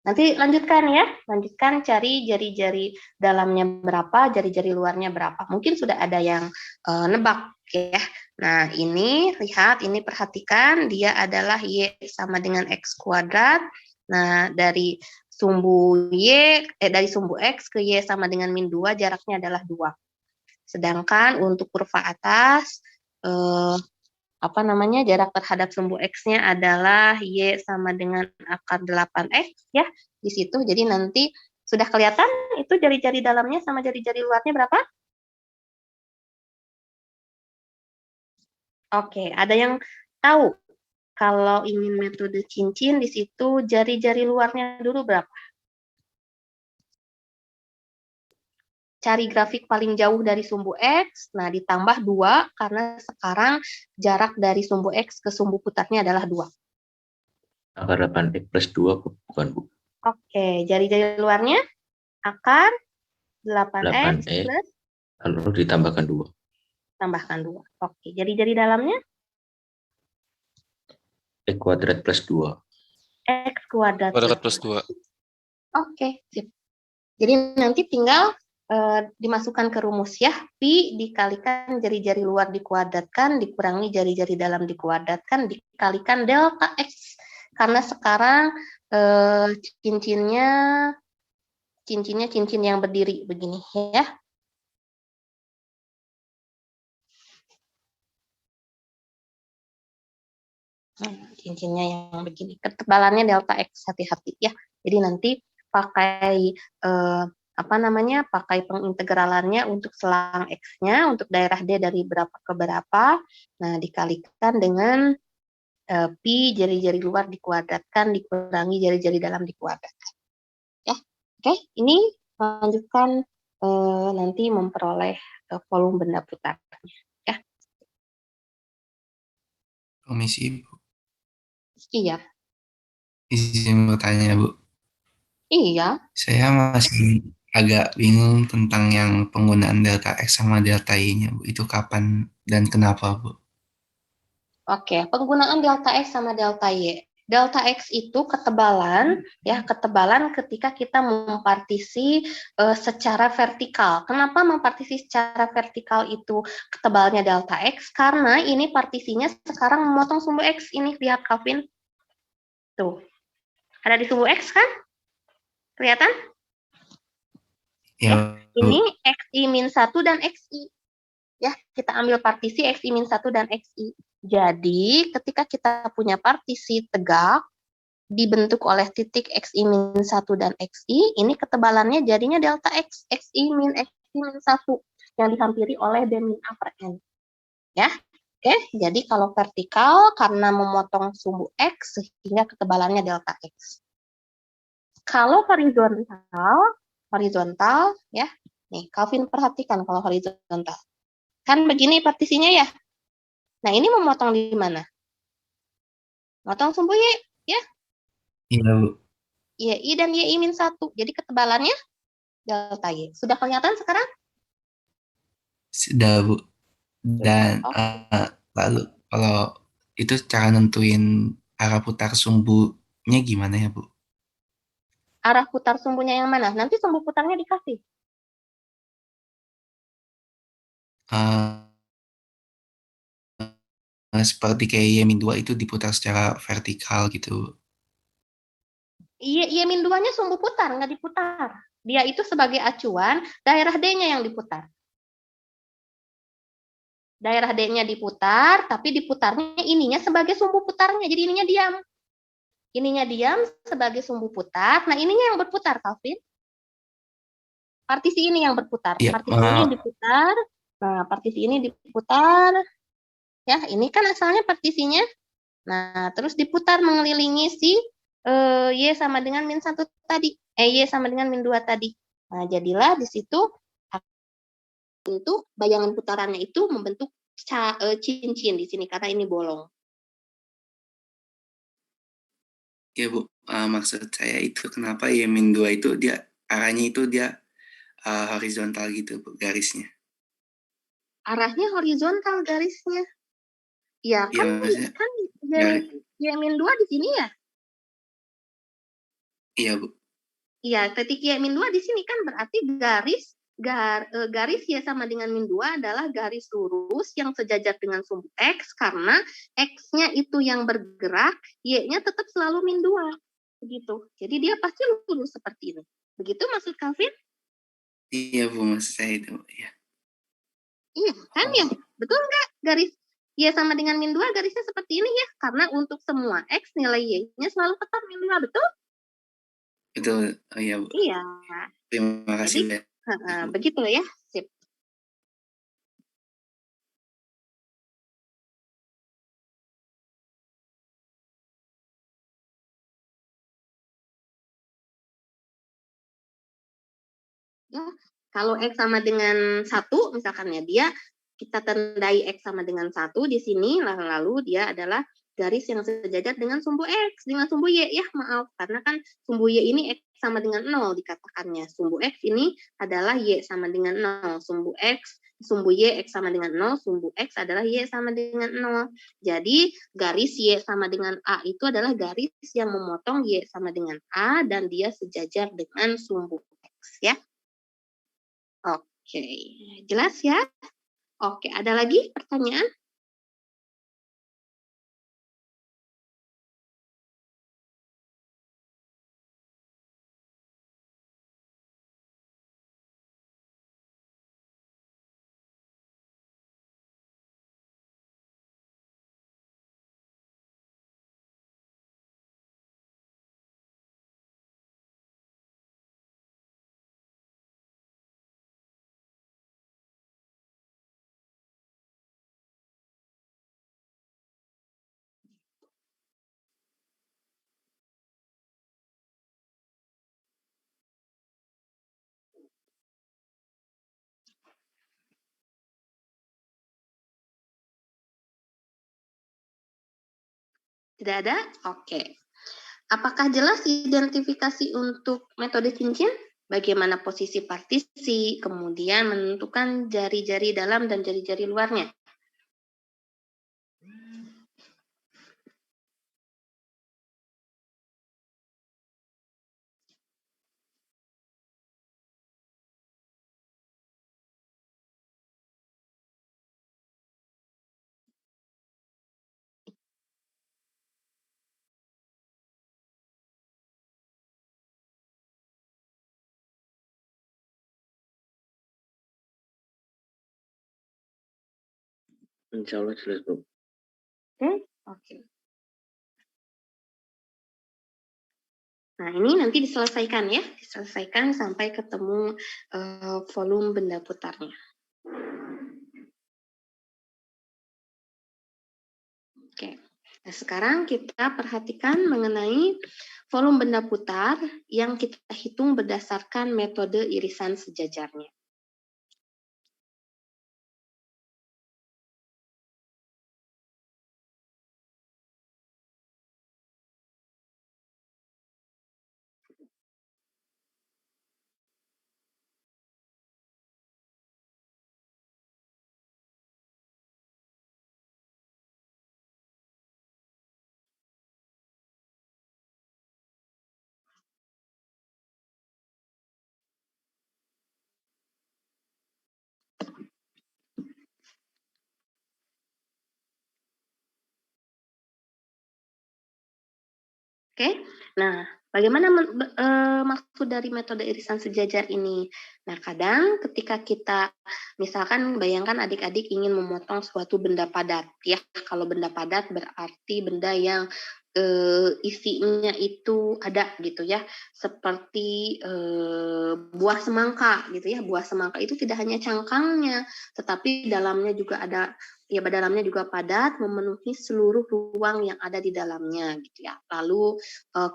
Nanti lanjutkan ya, lanjutkan cari jari-jari dalamnya berapa, jari-jari luarnya berapa. Mungkin sudah ada yang nebak ya. Nah, ini lihat, ini perhatikan, dia adalah Y sama dengan X kuadrat. Nah, dari sumbu dari sumbu X ke Y sama dengan min 2, jaraknya adalah 2. Sedangkan untuk kurva atas, jarak terhadap sumbu X-nya adalah Y sama dengan akar 8X ya, di situ. Jadi nanti sudah kelihatan itu jari-jari dalamnya sama jari-jari luarnya berapa? Oke, ada yang tahu kalau ingin metode cincin di situ jari-jari luarnya dulu berapa? Cari grafik paling jauh dari sumbu X, nah ditambah 2 karena sekarang jarak dari sumbu X ke sumbu putarnya adalah 2. Akar 8X plus 2, bukan, Bu? Oke, jari-jari luarnya akar 8X 8X, plus lalu ditambahkan 2. tambahkan 2. Oke, jari-jari dalamnya X kuadrat plus 2. X kuadrat Kuadrat plus 2. Oke, sip. Jadi nanti tinggal dimasukkan ke rumus ya. Pi dikalikan jari-jari luar dikuadratkan, dikurangi jari-jari dalam dikuadratkan, dikalikan delta X. Karena sekarang cincinnya cincin yang berdiri begini ya. Cincinnya yang begini. Ketebalannya delta X, hati-hati ya. Jadi nanti pakai pakai pengintegralannya untuk selang X-nya, untuk daerah D dari berapa ke berapa. Nah, dikalikan dengan pi jari-jari luar dikuadratkan, dikurangi jari-jari dalam dikuadratkan. Ya, oke. Ini lanjutkan nanti memperoleh volume benda putarnya. Ya. Komisi, Bu. Iya. Izin bertanya, Bu. Iya. Saya masih agak bingung tentang yang penggunaan delta X sama delta Y-nya, Bu. Itu kapan dan kenapa, Bu? Oke, penggunaan delta X sama delta Y. Delta X itu ketebalan, ya ketebalan ketika kita mempartisi secara vertikal. Kenapa mempartisi secara vertikal itu ketebalnya delta X? Karena ini partisinya sekarang memotong sumbu X. Ini lihat Calvin. Tuh, ada di sumbu X kan? Kelihatan? Ya, Bu. Ini XI-1 dan XI. Ya, kita ambil partisi XI-1 dan XI. Jadi, ketika kita punya partisi tegak, dibentuk oleh titik XI-1 dan XI, ini ketebalannya jadinya delta X, XI-1, yang dihampiri oleh D min A per N. Ya, oke. Jadi, kalau vertikal, karena memotong sumbu X, sehingga ketebalannya delta X. Kalau horizontal, ya, nih, Calvin perhatikan kalau horizontal. Kan begini partisinya ya. Nah, ini memotong di mana? Motong sumbu Y, ya. Iya, Bu. YI dan YI-1. Jadi ketebalannya delta Y. Sudah kelihatan sekarang? Sudah, Bu. Dan Oke. lalu kalau itu cara nentuin arah putar sumbunya gimana ya, Bu? Arah putar sumbunya yang mana? Nanti sumbu putarnya dikasih. Eh, seperti kayak Y-2 itu diputar secara vertikal gitu. Y-2-nya sumbu putar, nggak diputar. Dia itu sebagai acuan, daerah D-nya yang diputar. Daerah D-nya diputar, tapi diputarnya ininya sebagai sumbu putarnya. Jadi ininya diam. Ininya diam sebagai sumbu putar. Nah, ininya yang berputar, Calvin. Partisi ini yang berputar. Ya, Partisi ini diputar. Nah, partisi ini diputar. Ya, ini kan asalnya partisinya. Nah, terus diputar mengelilingi si Y sama dengan min 1 tadi. Y sama dengan min 2 tadi. Nah, jadilah di situ itu bayangan putarannya itu membentuk cincin di sini karena ini bolong. ya Bu, maksud saya itu kenapa Y-2 itu dia arahnya itu dia horizontal gitu, Bu, garisnya. Arahnya horizontal garisnya. Ya, Iya, maksudnya kan garis. Y-2 di sini ya. Iya, Bu. Iya, titik Y-2 di sini kan berarti garis Y sama dengan min 2 adalah garis lurus yang sejajar dengan sumbu X karena X-nya itu yang bergerak, Y-nya tetap selalu min 2. Begitu. Jadi dia pasti lurus seperti ini. Begitu maksud Calvin? Iya, Bu, maksud saya itu, ya. Iya, kan ya? Betul nggak? Garis Y sama dengan min 2 garisnya seperti ini ya. Karena untuk semua X nilai Y-nya selalu tetap min 2, betul? Betul, oh, iya, Bu. Iya. Terima kasih, Jadi, Bu. begitu ya. Sip. Ya, kalau X sama dengan 1, misalkan ya, kita tandai X sama dengan 1 di sini, lalu dia adalah garis yang sejajar dengan sumbu X, dengan sumbu Y, ya maaf, karena kan sumbu Y ini X sama dengan 0 dikatakannya. Sumbu X ini adalah Y sama dengan 0. Sumbu Y X sama dengan 0, sumbu X adalah Y sama dengan 0. Jadi garis Y sama dengan A itu adalah garis yang memotong Y sama dengan A dan dia sejajar dengan sumbu X, ya. Oke, jelas ya? Oke, ada lagi pertanyaan? Tidak ada? Oke. Apakah jelas identifikasi untuk metode cincin? Bagaimana posisi partisi, kemudian menentukan jari-jari dalam dan jari-jari luarnya. Insya Allah jelas, Bu. Oke. Nah, ini nanti diselesaikan ya, diselesaikan sampai ketemu volume benda putarnya. Oke. Nah, sekarang kita perhatikan mengenai volume benda putar yang kita hitung berdasarkan metode irisan sejajarnya. Oke, nah bagaimana maksud dari metode irisan sejajar ini? Nah, kadang ketika kita, misalkan bayangkan adik-adik ingin memotong suatu benda padat, ya. Kalau benda padat berarti benda yang isinya itu ada gitu ya, seperti buah semangka gitu ya. Buah semangka itu tidak hanya cangkangnya, tetapi dalamnya juga ada, ya dalamnya juga padat, memenuhi seluruh ruang yang ada di dalamnya gitu ya. Lalu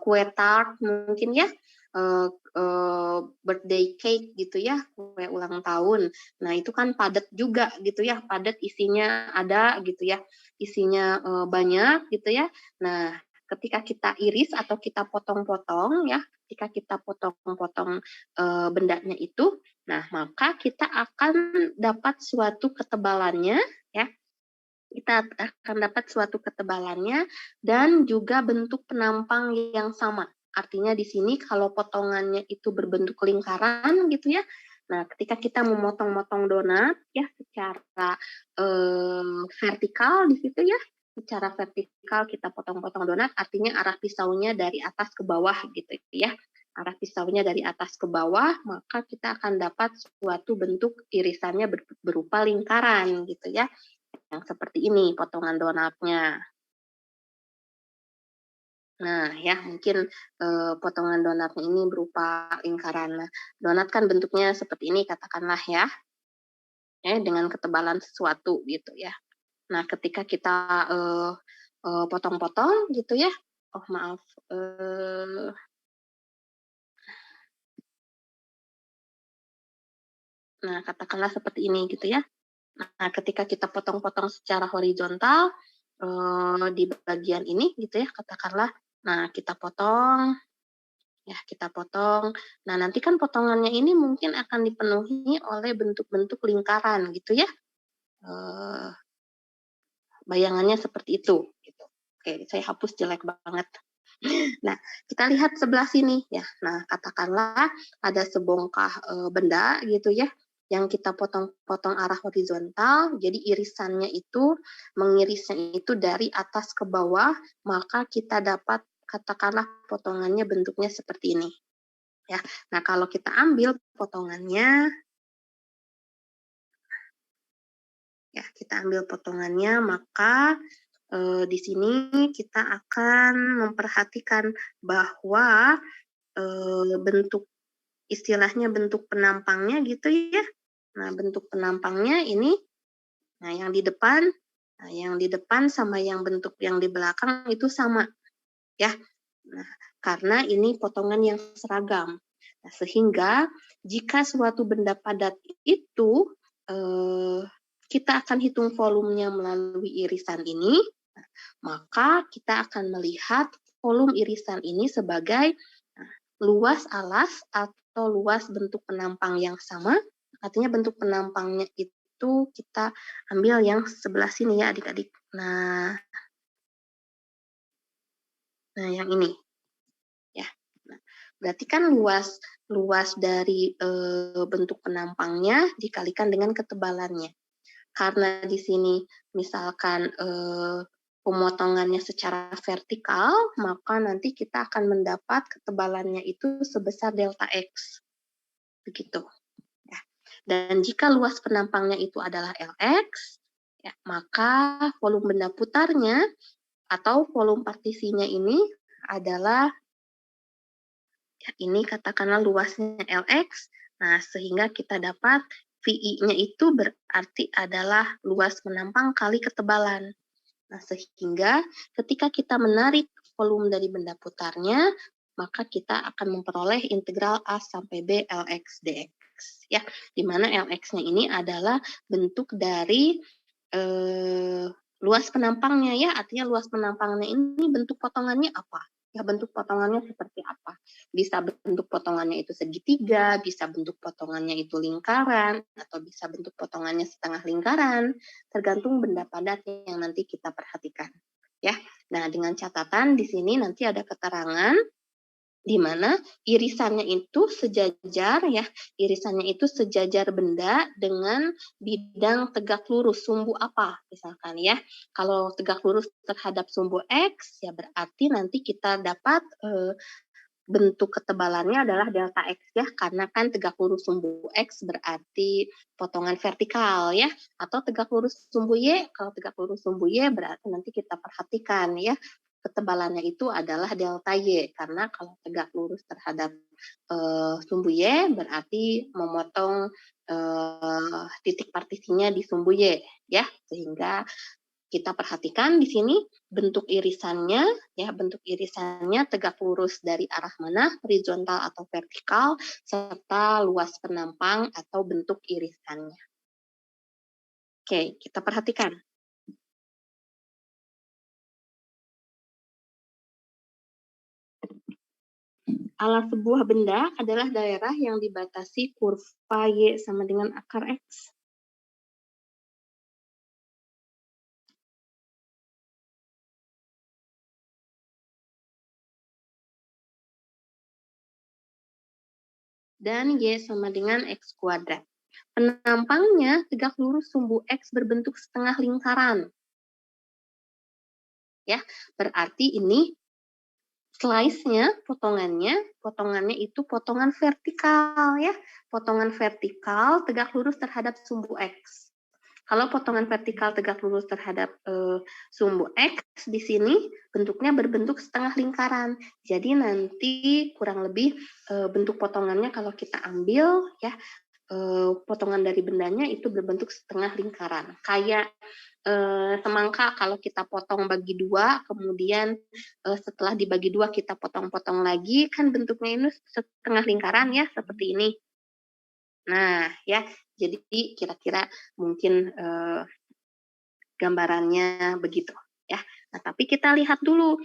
kue tart mungkin ya, birthday cake gitu ya, kue ulang tahun. Nah, itu kan padat juga gitu ya, padat isinya ada gitu ya, isinya banyak gitu ya. Nah, ketika kita iris atau kita potong-potong ya, ketika kita potong-potong bendanya itu, nah maka kita akan dapat suatu ketebalannya ya. Kita akan dapat suatu ketebalannya dan juga bentuk penampang yang sama. Artinya di sini kalau potongannya itu berbentuk lingkaran gitu ya. Nah, ketika kita memotong-motong donat ya secara vertikal di situ ya, secara vertikal kita potong-potong donat, artinya arah pisaunya dari atas ke bawah gitu ya. Arah pisaunya dari atas ke bawah, maka kita akan dapat suatu bentuk irisannya berupa lingkaran gitu ya. Yang seperti ini potongan donatnya. Nah, ya mungkin potongan donatnya ini berupa lingkaran. Nah, donat kan bentuknya seperti ini katakanlah ya, dengan ketebalan sesuatu gitu ya. Nah, ketika kita potong-potong gitu ya, oh maaf, nah katakanlah seperti ini gitu ya. Nah, ketika kita potong-potong secara horizontal di bagian ini gitu ya, katakanlah, nah kita potong, ya kita potong. Nah, nanti kan potongannya ini mungkin akan dipenuhi oleh bentuk-bentuk lingkaran gitu ya. Bayangannya seperti itu. Gitu. Oke, saya hapus jelek banget. Nah, kita lihat sebelah sini ya. Nah, katakanlah ada sebongkah benda gitu ya, yang kita potong-potong arah horizontal, jadi irisannya itu, mengirisnya itu dari atas ke bawah, maka kita dapat katakanlah potongannya bentuknya seperti ini. Ya. Nah, kalau kita ambil potongannya, ya kita ambil potongannya, maka di sini kita akan memperhatikan bahwa bentuk, istilahnya bentuk penampangnya gitu ya. Nah, bentuk penampangnya ini, nah yang di depan sama yang bentuk yang di belakang itu sama ya. Nah, karena ini potongan yang seragam. Nah, sehingga jika suatu benda padat itu kita akan hitung volumenya melalui irisan ini, maka kita akan melihat volume irisan ini sebagai luas alas atau luas bentuk penampang yang sama. Artinya bentuk penampangnya itu kita ambil yang sebelah sini ya adik-adik. Nah yang ini ya. Nah, berarti kan luas dari bentuk penampangnya dikalikan dengan ketebalannya. Karena di sini misalkan pemotongannya secara vertikal, maka nanti kita akan mendapat ketebalannya itu sebesar delta X. Begitu. Ya. Dan jika luas penampangnya itu adalah Lx, Ya, maka volume benda putarnya atau volume partisinya ini adalah, ya, ini katakanlah luasnya Lx. Nah, sehingga kita dapat VI-nya itu berarti adalah luas penampang kali ketebalan. Nah, sehingga ketika kita menarik volume dari benda putarnya, maka kita akan memperoleh integral A sampai B Lx dx. Ya, di mana Lx-nya ini adalah bentuk dari luas penampangnya, ya, artinya luas penampangnya ini bentuk potongannya apa? Ya, bentuk potongannya seperti apa? Bisa bentuk potongannya itu segitiga, bisa bentuk potongannya itu lingkaran, atau bisa bentuk potongannya setengah lingkaran, tergantung benda padat yang nanti kita perhatikan. Ya, nah dengan catatan di sini nanti ada keterangan di mana irisannya itu sejajar, ya, irisannya itu sejajar benda dengan bidang tegak lurus sumbu apa misalkan, ya. Kalau tegak lurus terhadap sumbu X, ya berarti nanti kita dapat bentuk ketebalannya adalah delta X, ya, karena kan tegak lurus sumbu X berarti potongan vertikal, ya, atau tegak lurus sumbu Y. Kalau tegak lurus sumbu Y berarti nanti kita perhatikan, ya, ketebalannya itu adalah delta Y, karena kalau tegak lurus terhadap sumbu Y berarti memotong titik partisinya di sumbu Y, ya, sehingga kita perhatikan di sini bentuk irisannya, ya, bentuk irisannya tegak lurus dari arah mana, horizontal atau vertikal, serta luas penampang atau bentuk irisannya. Oke, kita perhatikan. Alas sebuah benda adalah daerah yang dibatasi kurva Y sama dengan akar X. Dan Y sama dengan X kuadrat. Penampangnya tegak lurus sumbu X berbentuk setengah lingkaran. Ya, berarti ini slice-nya, potongannya itu potongan vertikal, ya. Potongan vertikal tegak lurus terhadap sumbu X. Kalau potongan vertikal tegak lurus terhadap sumbu X di sini bentuknya berbentuk setengah lingkaran. Jadi nanti kurang lebih bentuk potongannya kalau kita ambil, ya, potongan dari bendanya itu berbentuk setengah lingkaran. Kayak semangka kalau kita potong bagi dua, kemudian setelah dibagi dua kita potong-potong lagi, kan bentuknya ini setengah lingkaran, ya, seperti ini. Nah, ya, jadi kira-kira mungkin gambarannya begitu, ya. Nah, tapi kita lihat dulu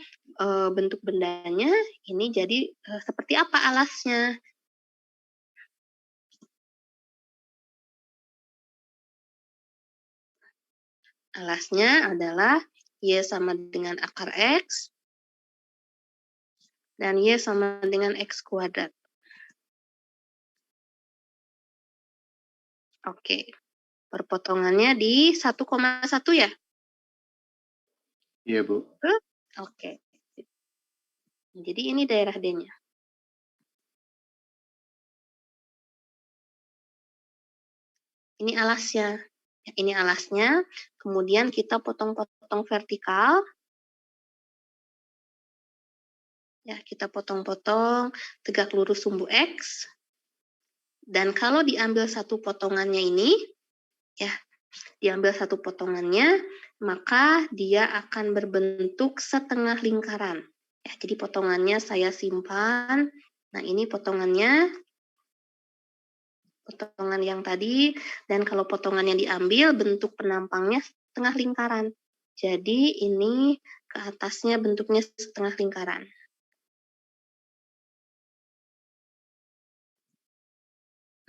bentuk bendanya ini jadi seperti apa alasnya. Alasnya adalah Y sama dengan akar X, dan Y sama dengan X kuadrat. Oke, perpotongannya di 1,1, ya? Iya, Bu. Oke. Jadi ini daerah D-nya. Ini alasnya. Ini alasnya, kemudian kita potong-potong vertikal. Ya, kita potong-potong tegak lurus sumbu X. Dan kalau diambil satu potongannya ini, ya, diambil satu potongannya, maka dia akan berbentuk setengah lingkaran. Ya, jadi potongannya saya simpan. Nah, ini potongan yang tadi, dan kalau potongannya diambil, bentuk penampangnya setengah lingkaran. Jadi ini ke atasnya bentuknya setengah lingkaran.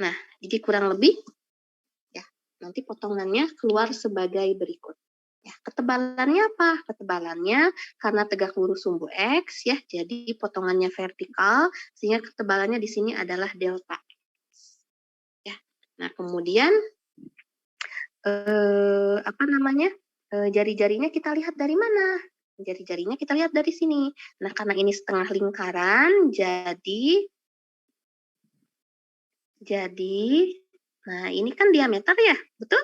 Nah, jadi kurang lebih, ya, nanti potongannya keluar sebagai berikut. Ya, ketebalannya apa? Ketebalannya karena tegak lurus sumbu X, ya, jadi potongannya vertikal, sehingga ketebalannya di sini adalah delta. Nah, kemudian jari-jarinya kita lihat dari mana? Jari-jarinya kita lihat dari sini. Nah, karena ini setengah lingkaran, jadi nah ini kan diameter, ya, betul?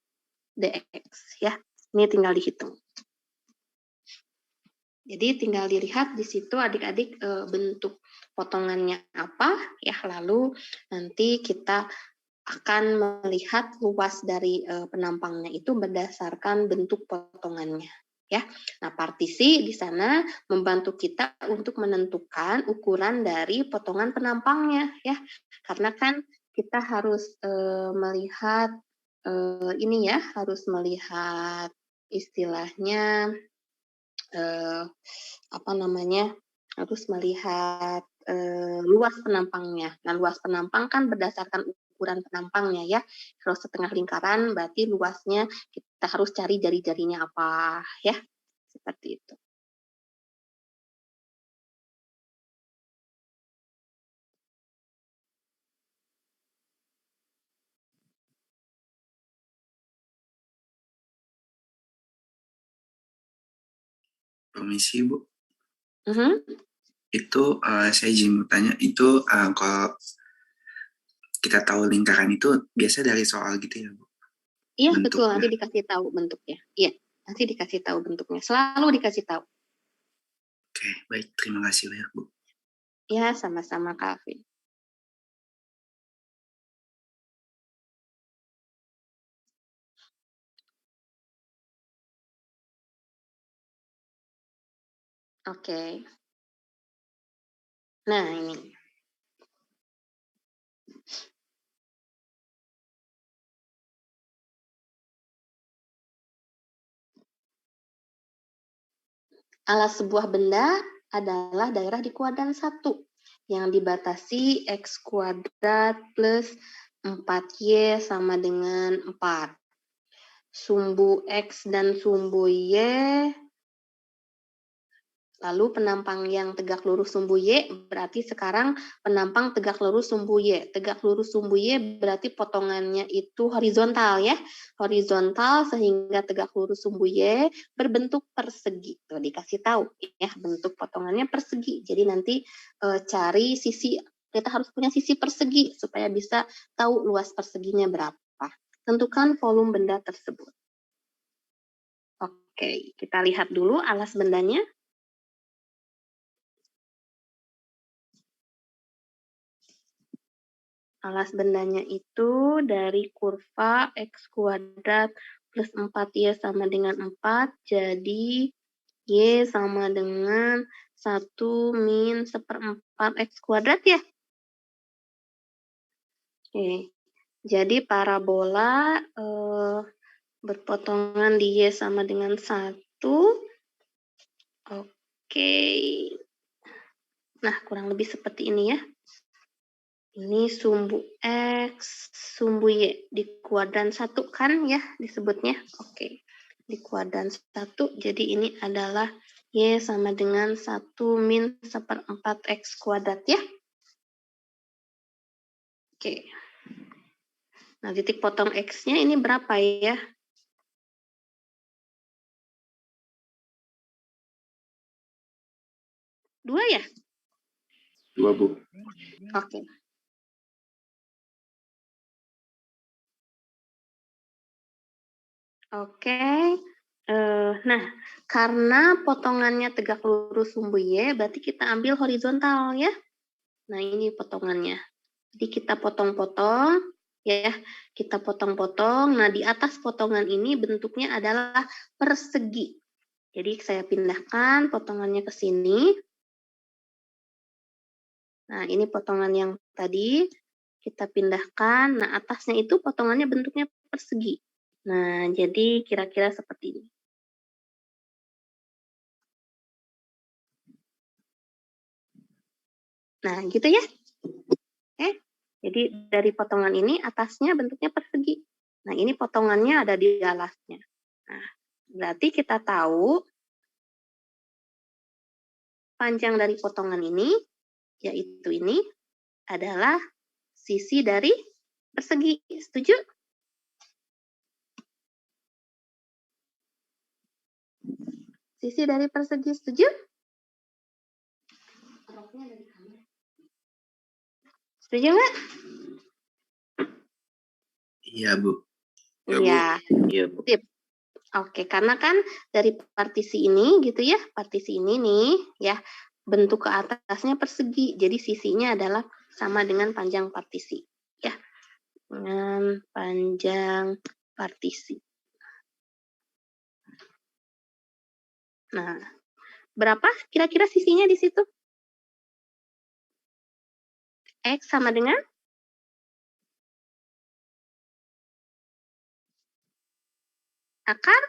dx ya. Ini tinggal dihitung. Jadi tinggal dilihat di situ adik-adik bentuk potongannya apa ya, lalu nanti kita akan melihat luas dari penampangnya itu berdasarkan bentuk potongannya ya. Nah, partisi di sana membantu kita untuk menentukan ukuran dari potongan penampangnya ya. Karena kan kita harus melihat ini ya, harus melihat istilahnya harus melihat luas penampangnya. Nah, luas penampang kan berdasarkan ukuran penampangnya ya. Kalau setengah lingkaran berarti luasnya kita harus cari jari-jarinya apa ya. Seperti itu. Permisi, Bu. Mhm. Itu saya izin mau tanya, itu kalau kita tahu lingkaran itu biasa dari soal gitu ya, Bu? Iya, Bentuknya. betul. Nanti dikasih tahu bentuknya. Iya, nanti dikasih tahu bentuknya. Selalu dikasih tahu. Oke, baik. Terima kasih banyak, Bu. Ya, sama-sama Kak Afin. Oke. Nah, ini. Alas sebuah benda adalah daerah di kuadran 1 yang dibatasi X kuadrat plus 4Y sama dengan 4. Sumbu X dan sumbu Y, lalu penampang yang tegak lurus sumbu Y, berarti sekarang penampang tegak lurus sumbu Y. Tegak lurus sumbu Y berarti potongannya itu horizontal ya. Horizontal sehingga tegak lurus sumbu Y berbentuk persegi. Tuh, dikasih tahu ya, bentuk potongannya persegi. Jadi nanti cari sisi, kita harus punya sisi persegi supaya bisa tahu luas perseginya berapa. Tentukan volume benda tersebut. Oke, kita lihat dulu alas bendanya. Alas bendanya itu dari kurva X kuadrat plus 4Y sama dengan 4, jadi Y sama dengan 1 min 1/4 X kuadrat ya. Oke, jadi parabola berpotongan di Y sama dengan 1. Oke, nah kurang lebih seperti ini ya. Ini sumbu X, sumbu Y di kuadran 1 kan ya disebutnya. Oke. Di kuadran 1, jadi ini adalah Y sama dengan 1 min 1/4 X kuadrat ya. Oke. Nah, titik potong X-nya ini berapa ya? 2 ya? 2, Bu. Oke. Oke, nah karena potongannya tegak lurus sumbu Y, berarti kita ambil horizontal ya. Nah ini potongannya. Jadi kita potong-potong, ya, kita potong-potong. Nah di atas potongan ini bentuknya adalah persegi. Jadi saya pindahkan potongannya ke sini. Nah ini potongan yang tadi kita pindahkan. Nah atasnya itu potongannya bentuknya persegi. Nah, jadi kira-kira seperti ini. Nah, gitu ya. Oke. Jadi dari potongan ini atasnya bentuknya persegi. Nah, ini potongannya ada di alasnya. Nah, berarti kita tahu panjang dari potongan ini, yaitu ini, adalah sisi dari persegi. Setuju? Sisi dari persegi, setuju? Setuju nggak? Iya, Bu. Ya, Bu. Iya. Iya, Bu. Sip. Oke, karena kan dari partisi ini gitu ya, partisi ini nih ya, bentuk ke atasnya persegi. Jadi sisinya adalah sama dengan panjang partisi ya. Dengan panjang partisi. Nah, berapa kira-kira sisinya di situ? X sama dengan akar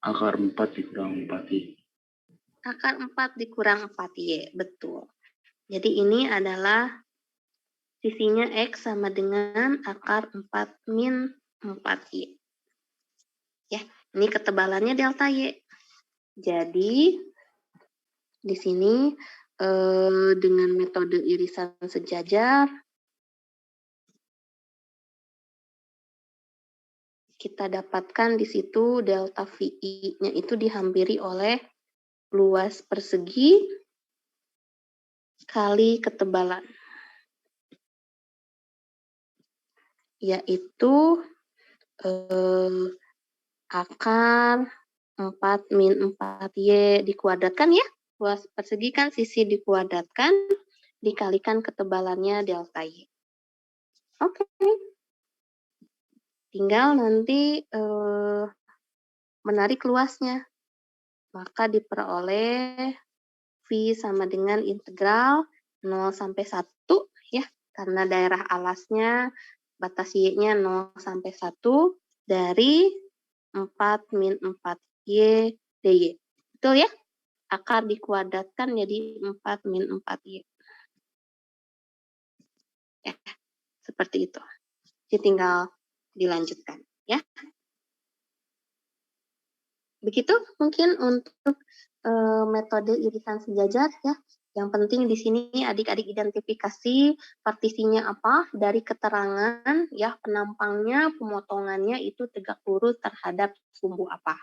Akar 4 dikurang 4Y. akar 4 dikurang 4Y, betul. Jadi ini adalah sisinya X sama dengan akar 4 min 4Y. Ya, ini ketebalannya delta Y. Jadi, di sini dengan metode irisan sejajar, kita dapatkan di situ delta VI-nya itu dihampiri oleh luas persegi kali ketebalan. Yaitu akar 4 min 4Y dikuadratkan ya. Luas persegi kan sisi dikuadratkan, dikalikan ketebalannya delta Y. Oke. Tinggal nanti menarik luasnya. Maka diperoleh V sama dengan integral 0 sampai 1 ya. Karena daerah alasnya batas Y-nya 0 sampai 1 dari 4 min 4Y dy. Betul ya? Akar dikuadratkan jadi 4 min 4Y. Ya, seperti itu. Jadi tinggal dilanjutkan ya. Begitu mungkin untuk metode irisan sejajar ya. Yang penting di sini adik-adik identifikasi partisinya apa dari keterangan ya, penampangnya, pemotongannya itu tegak lurus terhadap sumbu apa.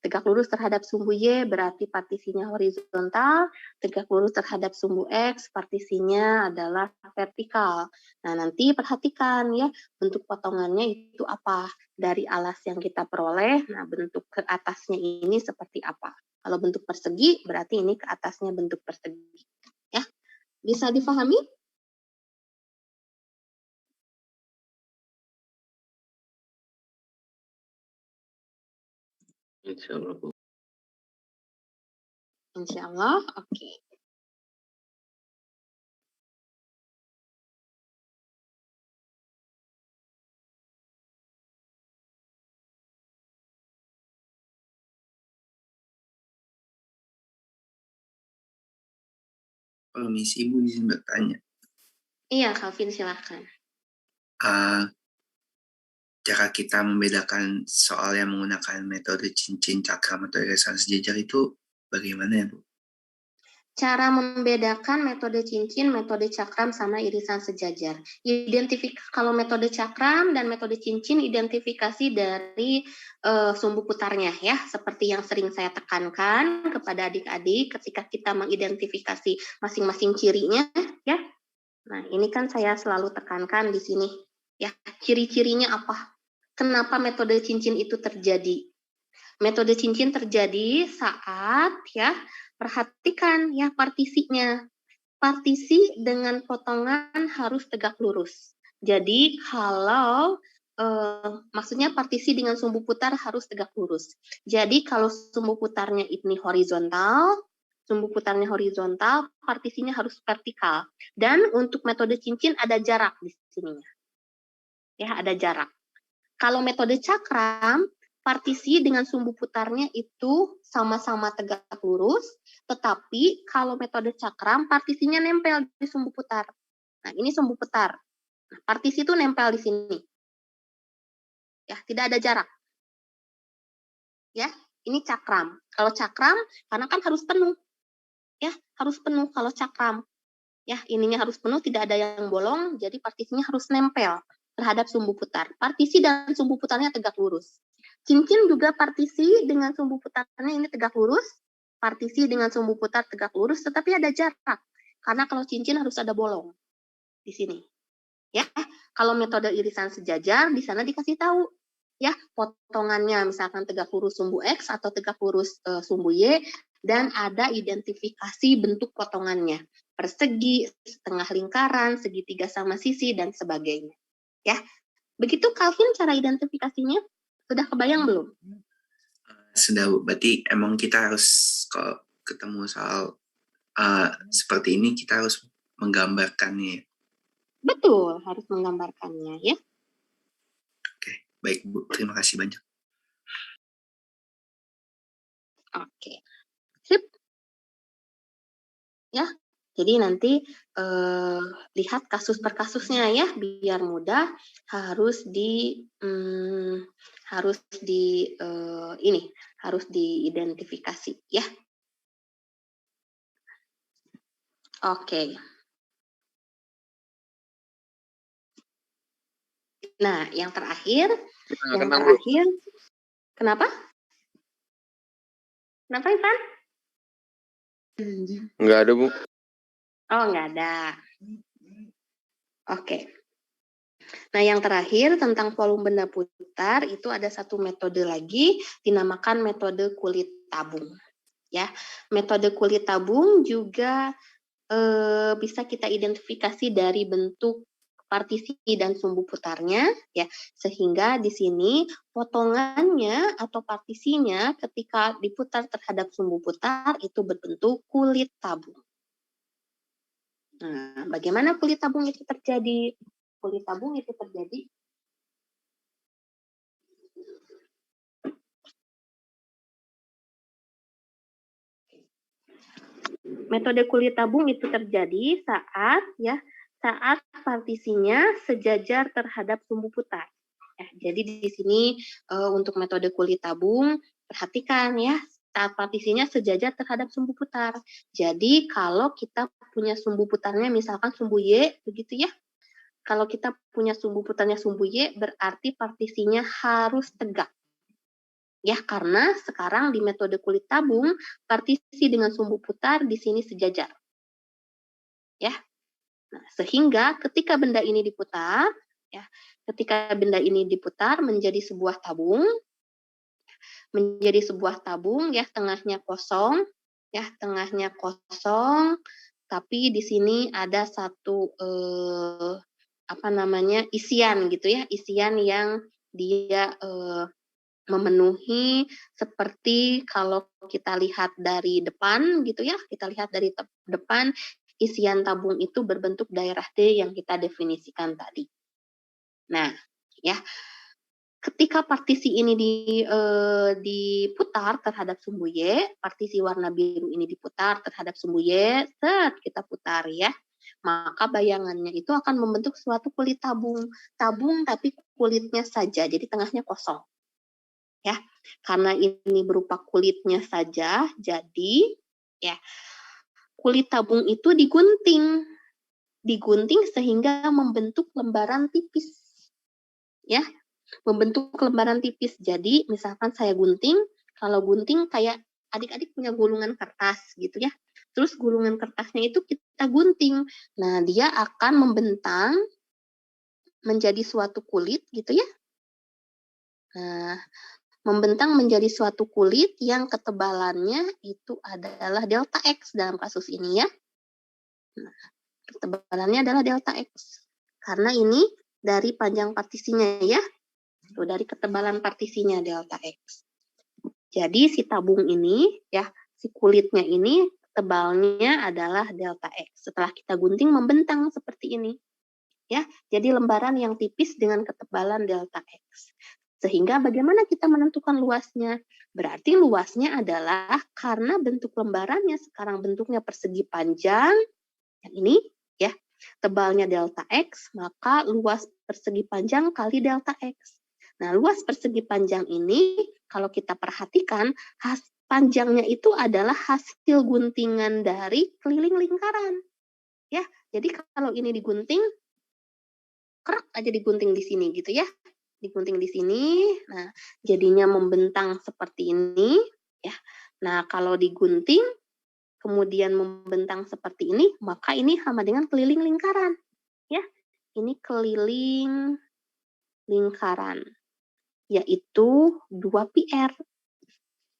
Tegak lurus terhadap sumbu Y berarti partisinya horizontal, tegak lurus terhadap sumbu X partisinya adalah vertikal. Nah, nanti perhatikan ya bentuk potongannya itu apa dari alas yang kita peroleh. Nah, bentuk ke atasnya ini seperti apa? Kalau bentuk persegi, berarti ini ke atasnya bentuk persegi. Ya, bisa difahami? Insya Allah, Bu. Insya Allah, oke. Kalau misi Ibu izin bertanya. Iya, Calvin silakan. Cara kita membedakan soal yang menggunakan metode cincin, cakram, atau irisan sejajar itu bagaimana ya, Bu? Cara membedakan metode cincin, metode cakram, sama irisan sejajar. Kalau metode cakram dan metode cincin, identifikasi dari sumbu putarnya ya, seperti yang sering saya tekankan kepada adik-adik ketika kita mengidentifikasi masing-masing cirinya ya. Nah, ini kan saya selalu tekankan di sini ya, ciri-cirinya apa? Kenapa metode cincin itu terjadi? Metode cincin terjadi saat ya, perhatikan ya partisinya. Partisi dengan potongan harus tegak lurus. Jadi kalau maksudnya partisi dengan sumbu putar harus tegak lurus. Jadi kalau sumbu putarnya ini horizontal, partisinya harus vertikal. Dan untuk metode cincin ada jarak di sininya. Ya, ada jarak. Kalau metode cakram, partisi dengan sumbu putarnya itu sama-sama tegak lurus, tetapi kalau metode cakram, partisinya nempel di sumbu putar. Nah, ini sumbu putar. Nah, partisi itu nempel di sini. Ya, tidak ada jarak. Ya, ini cakram. Kalau cakram, karena kan harus penuh. Ya, harus penuh kalau cakram. Ya, ininya harus penuh, tidak ada yang bolong, jadi partisinya harus nempel terhadap sumbu putar. Partisi dan sumbu putarnya tegak lurus. Cincin juga partisi dengan sumbu putarnya ini tegak lurus, partisi dengan sumbu putar tegak lurus, tetapi ada jarak. Karena kalau cincin harus ada bolong di sini. Ya, kalau metode irisan sejajar di sana dikasih tahu ya potongannya misalkan tegak lurus sumbu X atau tegak lurus sumbu Y dan ada identifikasi bentuk potongannya. Persegi, setengah lingkaran, segitiga sama sisi dan sebagainya. Ya. Begitu Calvin cara identifikasinya? Sudah kebayang belum? Sudah, Bu. Berarti emang kita harus kalau ketemu soal seperti ini kita harus menggambarkannya. Betul, harus menggambarkannya ya. Oke, baik Bu. Terima kasih banyak. Oke. Sip. Ya. Jadi nanti lihat kasus per kasusnya ya, biar mudah. Harus diidentifikasi ya. Oke. Nah, yang terakhir, kenapa? Kenapa, Ivan? Enggak ada, Bu. Oh, nggak ada. Oke. Nah, yang terakhir tentang volume benda putar itu ada satu metode lagi dinamakan metode kulit tabung. Ya, metode kulit tabung juga bisa kita identifikasi dari bentuk partisi dan sumbu putarnya, ya, sehingga di sini potongannya atau partisinya ketika diputar terhadap sumbu putar itu berbentuk kulit tabung. Nah, bagaimana kulit tabung itu terjadi? Kulit tabung itu terjadi metode kulit tabung itu terjadi saat partisinya sejajar terhadap sumbu putar. Jadi di sini untuk metode kulit tabung perhatikan ya, saat partisinya sejajar terhadap sumbu putar. Jadi kalau kita punya sumbu putarnya misalkan sumbu Y begitu ya. Kalau kita punya sumbu putarnya sumbu Y berarti partisinya harus tegak. Ya, karena sekarang di metode kulit tabung, partisi dengan sumbu putar di sini sejajar. Ya. Nah, sehingga ketika benda ini diputar, ya, menjadi sebuah tabung, ya, tengahnya kosong, tapi di sini ada satu isian gitu ya, isian yang dia memenuhi seperti kalau kita lihat dari depan gitu ya, depan isian tabung itu berbentuk daerah D yang kita definisikan tadi. Nah, ya, ketika partisi ini diputar terhadap sumbu Y, partisi warna biru ini diputar terhadap sumbu Y, kita putar ya, maka bayangannya itu akan membentuk suatu kulit tabung tapi kulitnya saja, jadi tengahnya kosong. Ya, karena ini berupa kulitnya saja, jadi ya kulit tabung itu digunting sehingga membentuk lembaran tipis. Ya, membentuk lembaran tipis. Jadi misalkan saya gunting, kalau gunting kayak adik-adik punya gulungan kertas gitu ya. Terus gulungan kertasnya itu kita gunting. Nah, dia akan membentang menjadi suatu kulit gitu ya. Nah, membentang menjadi suatu kulit yang ketebalannya itu adalah delta X dalam kasus ini ya. Nah, ketebalannya adalah delta X. Karena ini dari panjang partisinya ya. Itu dari ketebalan partisinya delta X. Jadi si tabung ini ya, si kulitnya ini tebalnya adalah delta X. Setelah kita gunting membentang seperti ini. Ya, jadi lembaran yang tipis dengan ketebalan delta X. Sehingga bagaimana kita menentukan luasnya? Berarti luasnya adalah karena bentuk lembarannya sekarang bentuknya persegi panjang, yang ini ya, tebalnya delta X, maka luas persegi panjang kali delta X. Nah, luas persegi panjang ini kalau kita perhatikan, panjangnya itu adalah hasil guntingan dari keliling lingkaran. Ya, jadi kalau ini digunting, kerak aja digunting di sini gitu ya. Digunting di sini, nah jadinya membentang seperti ini, ya. Nah kalau digunting, kemudian membentang seperti ini, maka ini sama dengan keliling lingkaran, ya. ini keliling lingkaran, yaitu 2πr.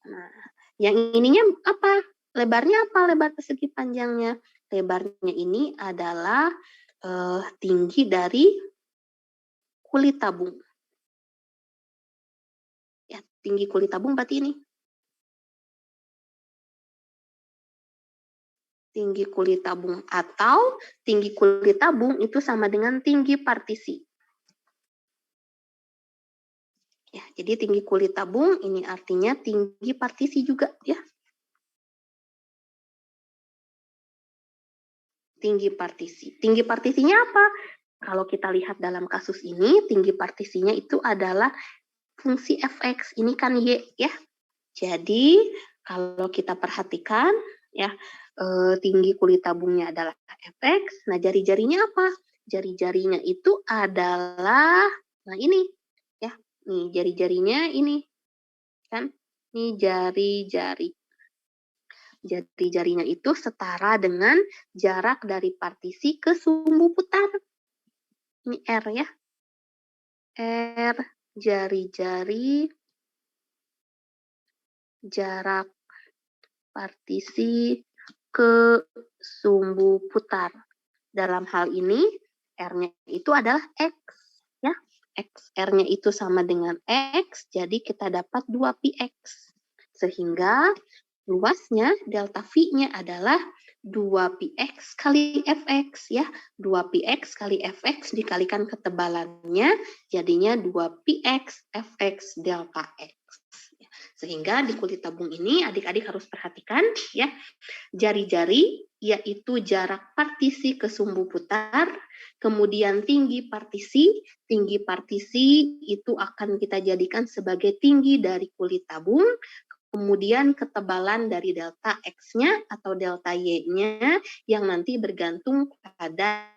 Nah, yang ininya apa? Lebarnya apa? Lebar persegi panjangnya. Lebarnya ini adalah tinggi dari kulit tabung. Ya, tinggi kulit tabung berarti ini. Tinggi kulit tabung atau tinggi kulit tabung itu sama dengan tinggi partisi. Ya, jadi tinggi kulit tabung ini artinya tinggi partisi juga ya. Tinggi partisi. Tinggi partisinya apa? Kalau kita lihat dalam kasus ini, tinggi partisinya itu adalah fungsi fx. Ini kan y ya. Jadi kalau kita perhatikan ya, tinggi kulit tabungnya adalah fx. Nah, jari-jarinya apa? Jari-jarinya itu adalah, nah ini ya, nih jari-jarinya ini kan, ini jari-jari. Jari-jarinya itu setara dengan jarak dari partisi ke sumbu putar. Ini R ya. R, jari-jari, jarak partisi ke sumbu putar. Dalam hal ini, R-nya itu adalah X. Ya, X. R-nya itu sama dengan X, jadi kita dapat 2πx. Sehingga luasnya delta V-nya adalah 2πx kali fx ya. 2πx kali fx dikalikan ketebalannya jadinya 2πx fx delta x. Sehingga di kulit tabung ini adik-adik harus perhatikan ya. Jari-jari yaitu jarak partisi ke sumbu putar, kemudian tinggi partisi itu akan kita jadikan sebagai tinggi dari kulit tabung. Kemudian ketebalan dari delta X-nya atau delta Y-nya yang nanti bergantung pada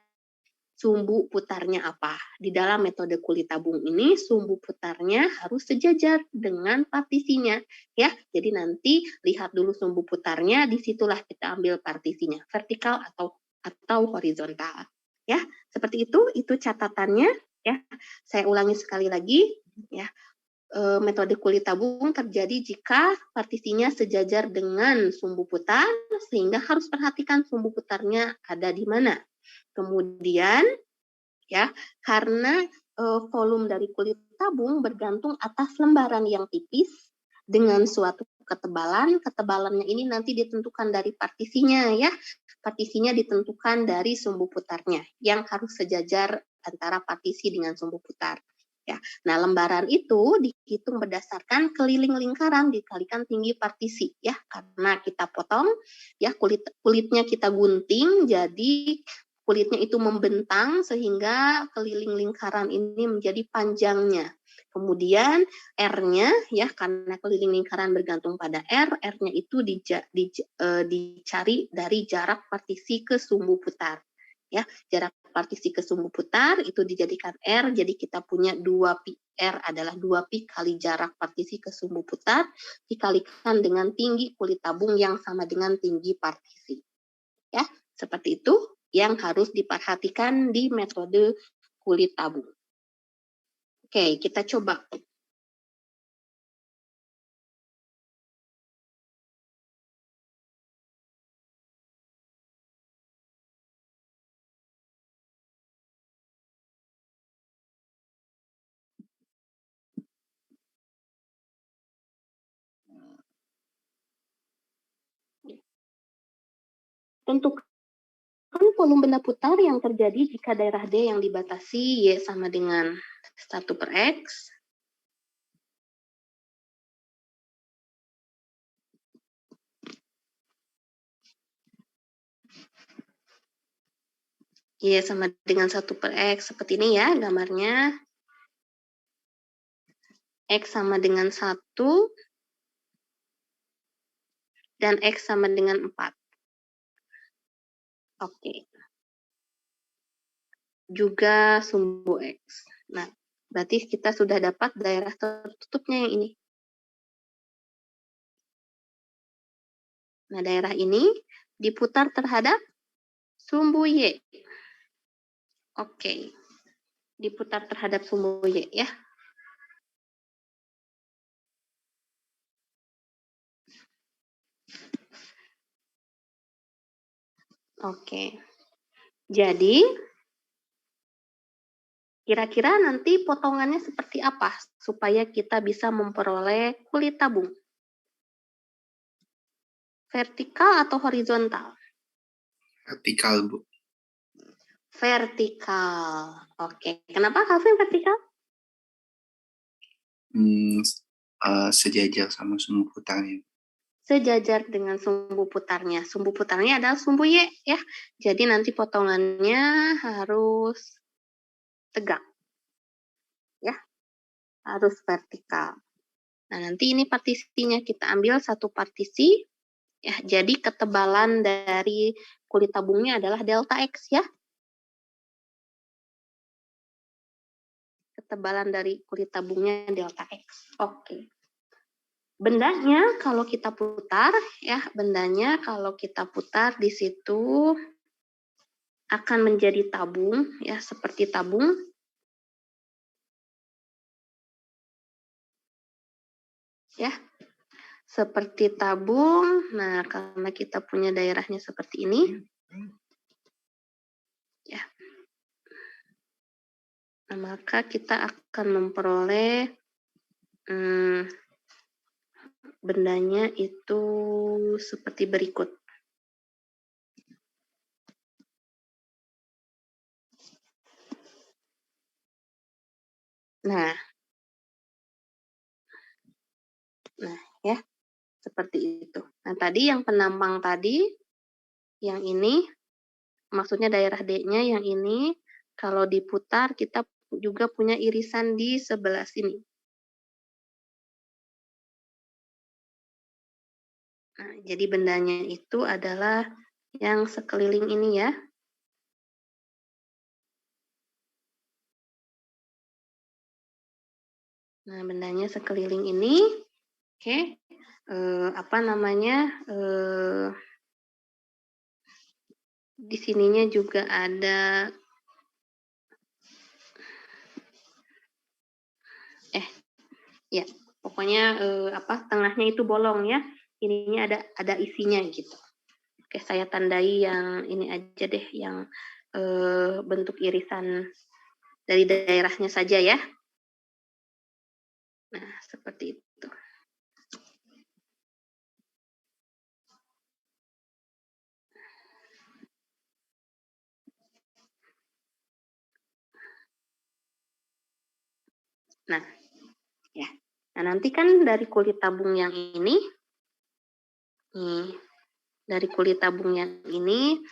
sumbu putarnya apa. Di dalam metode kulit tabung ini sumbu putarnya harus sejajar dengan partisinya ya. Jadi nanti lihat dulu sumbu putarnya, disitulah kita ambil partisinya, vertikal atau horizontal. Ya, seperti itu catatannya ya. Saya ulangi sekali lagi ya. Metode kulit tabung terjadi jika partisinya sejajar dengan sumbu putar, sehingga harus perhatikan sumbu putarnya ada di mana. Kemudian, ya, karena volume dari kulit tabung bergantung atas lembaran yang tipis dengan suatu ketebalan, ketebalannya ini nanti ditentukan dari partisinya, ya. Partisinya ditentukan dari sumbu putarnya yang harus sejajar antara partisi dengan sumbu putar. Ya, nah lembaran itu dihitung berdasarkan keliling lingkaran dikalikan tinggi partisi ya, karena kita potong ya kulitnya kita gunting, jadi kulitnya itu membentang sehingga keliling lingkaran ini menjadi panjangnya. Kemudian R-nya ya, karena keliling lingkaran bergantung pada R-nya itu dicari dari jarak partisi ke sumbu putar. Ya, jarak partisi ke sumbu putar itu dijadikan R, jadi kita punya 2π. R adalah 2π kali jarak partisi ke sumbu putar dikalikan dengan tinggi kulit tabung yang sama dengan tinggi partisi. Ya, seperti itu yang harus diperhatikan di metode kulit tabung. Oke, kita coba. Tentukan volume benda putar yang terjadi jika daerah D yang dibatasi Y sama dengan 1/X. Y sama dengan 1/X, seperti ini ya gambarnya. X sama dengan 1, dan X sama dengan 4. Oke. Juga sumbu X. Nah, berarti kita sudah dapat daerah tertutupnya yang ini. Nah, daerah ini diputar terhadap sumbu Y. Oke. diputar terhadap sumbu Y ya. Oke. Jadi kira-kira nanti potongannya seperti apa supaya kita bisa memperoleh kulit tabung? Vertikal atau horizontal? Vertikal, Bu. Vertikal. Oke. Kenapa Calvin vertikal? Sejajar sama sumbu putarnya. Sejajar dengan sumbu putarnya. Sumbu putarnya adalah sumbu Y ya. Jadi nanti potongannya harus tegak. Ya. Harus vertikal. Nah, nanti ini partisinya kita ambil satu partisi. Ya, jadi ketebalan dari kulit tabungnya adalah delta X ya. Ketebalan dari kulit tabungnya delta X. Oke. Bendanya kalau kita putar ya, bendanya kalau kita putar di situ akan menjadi tabung ya, seperti tabung. Ya. Seperti tabung. Nah, karena kita punya daerahnya seperti ini. Ya. Nah, maka kita akan memperoleh bendanya itu seperti berikut. Nah ya, seperti itu. Nah, tadi yang penampang tadi, yang ini, maksudnya daerah D-nya yang ini, kalau diputar kita juga punya irisan di sebelah sini. Nah, jadi bendanya itu adalah yang sekeliling ini ya. Nah, bendanya sekeliling ini, oke. Di sininya juga ada ya, pokoknya tengahnya itu bolong ya. Ininya ada isinya gitu. Oke, saya tandai yang ini aja deh, yang bentuk irisan dari daerahnya saja ya. Nah, seperti itu. Nah, ya. Nah, nanti kan dari kulit tabung yang ini, nih, dari kulit tabung yang ini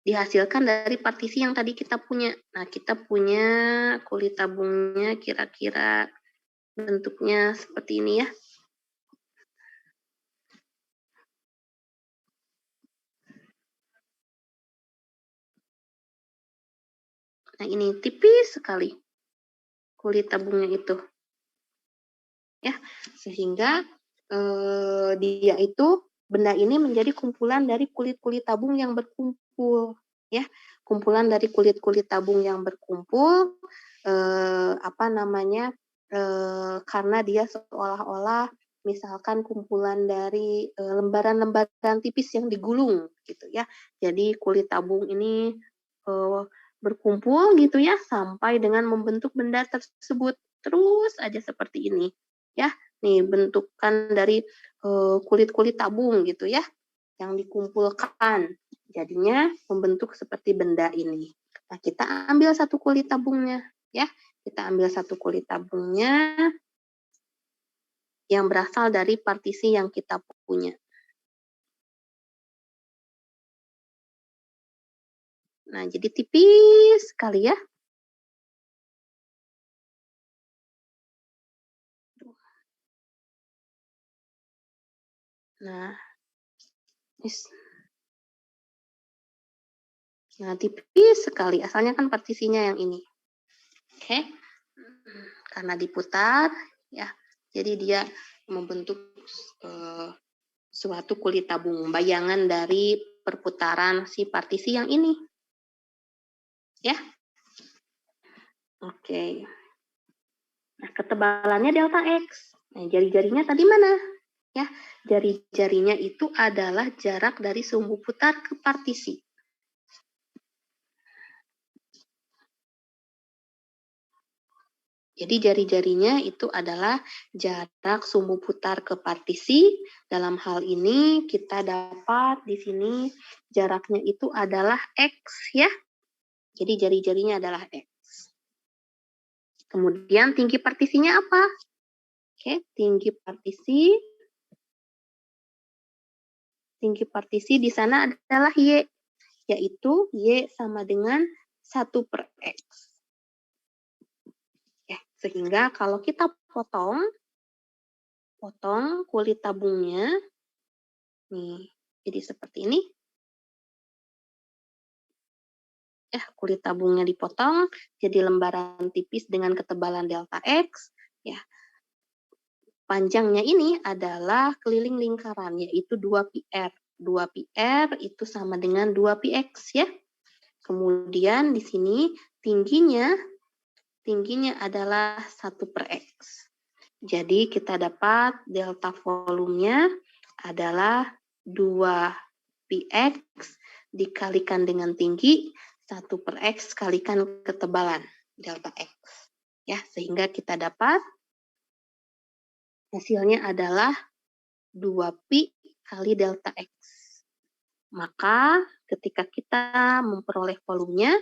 dihasilkan dari partisi yang tadi kita punya. Nah, kita punya kulit tabungnya kira-kira bentuknya seperti ini ya. Nah, ini tipis sekali kulit tabungnya itu. Ya, sehingga dia itu, benda ini menjadi kumpulan dari kulit-kulit tabung yang berkumpul. Ya, kumpulan dari kulit-kulit tabung yang berkumpul, karena dia seolah-olah misalkan kumpulan dari lembaran-lembaran tipis yang digulung gitu ya. Jadi kulit tabung ini berkumpul gitu ya sampai dengan membentuk benda tersebut, terus aja seperti ini ya. Nih bentukan dari kulit-kulit tabung gitu ya yang dikumpulkan, jadinya membentuk seperti benda ini. Nah, kita ambil satu kulit tabungnya ya. Kita ambil satu kulit tabungnya yang berasal dari partisi yang kita punya. Nah, jadi tipis sekali ya. Nah, tipis sekali. Asalnya kan partisinya yang ini. Oke. Karena diputar, ya. Jadi dia membentuk suatu kulit tabung, bayangan dari perputaran si partisi yang ini. Ya. Oke. Nah, ketebalannya delta X. Nah, jari-jarinya tadi mana? Ya, jari-jarinya itu adalah jarak dari sumbu putar ke partisi. Jadi jari-jarinya itu adalah jarak sumbu putar ke partisi. Dalam hal ini kita dapat di sini jaraknya itu adalah X ya. Jadi jari-jarinya adalah X. Kemudian tinggi partisinya apa? Oke, tinggi partisi di sana adalah Y, yaitu Y sama dengan 1/X. Ya, sehingga kalau kita potong kulit tabungnya, nih, jadi seperti ini. Ya, kulit tabungnya dipotong jadi lembaran tipis dengan ketebalan delta X. Ya, panjangnya ini adalah keliling lingkaran, yaitu 2πr. 2πr itu sama dengan 2πx ya. Kemudian di sini tingginya adalah 1/X. Jadi kita dapat delta volumenya adalah 2πx dikalikan dengan tinggi 1/X kalikan ketebalan delta X. Ya, sehingga kita dapat hasilnya adalah 2π kali delta X. Maka ketika kita memperoleh volumenya,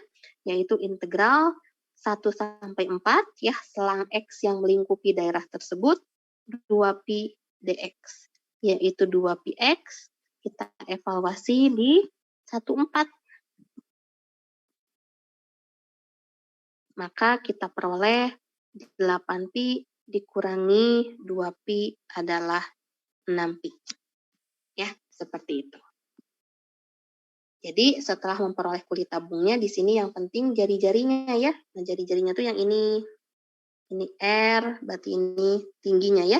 yaitu integral 1 sampai 4, ya, selang X yang melingkupi daerah tersebut, 2π dx, yaitu 2πx, kita evaluasi di 1/4. Maka kita peroleh 8π dikurangi 2π adalah 6π. Ya, seperti itu. Jadi setelah memperoleh kulit tabungnya, di sini yang penting jari-jarinya ya. Nah, jari-jarinya tuh yang ini. Ini R, berarti ini tingginya ya.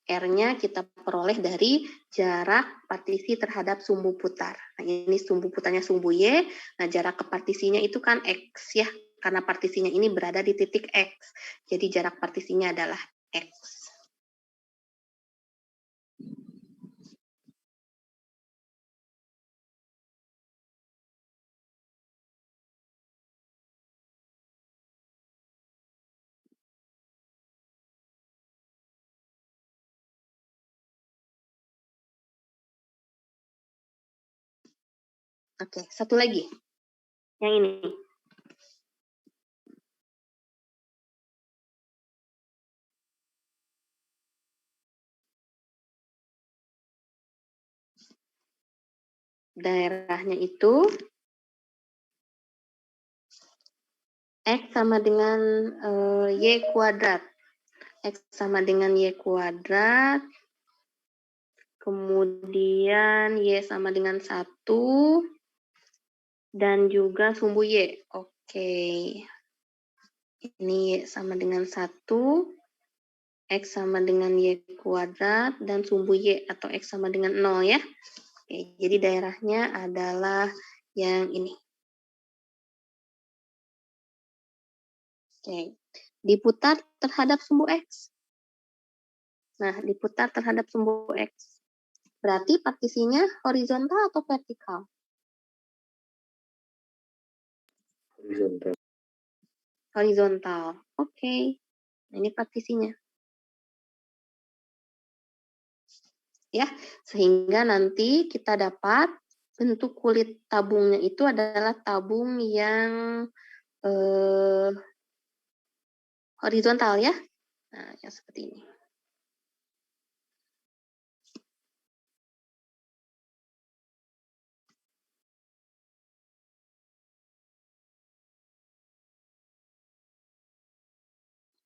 R-nya kita peroleh dari jarak partisi terhadap sumbu putar. Nah, ini sumbu putarnya sumbu Y. Nah, jarak ke partisinya itu kan X ya. Karena partisinya ini berada di titik X. Jadi jarak partisinya adalah X. Oke, satu lagi. Yang ini. Daerahnya itu X sama dengan Y kuadrat. X sama dengan Y kuadrat. Kemudian Y sama dengan 1. Dan juga sumbu Y. Oke. Ini Y sama dengan 1. X sama dengan Y kuadrat. Dan sumbu Y atau X sama dengan 0 ya. Oke, jadi daerahnya adalah yang ini. Oke. Diputar terhadap sumbu X. Nah, diputar terhadap sumbu X. Berarti partisinya horizontal atau vertikal? Horizontal. Horizontal. Oke. Nah, ini partisinya. Ya, sehingga nanti kita dapat bentuk kulit tabungnya itu adalah tabung yang horizontal ya. Nah, yang seperti ini.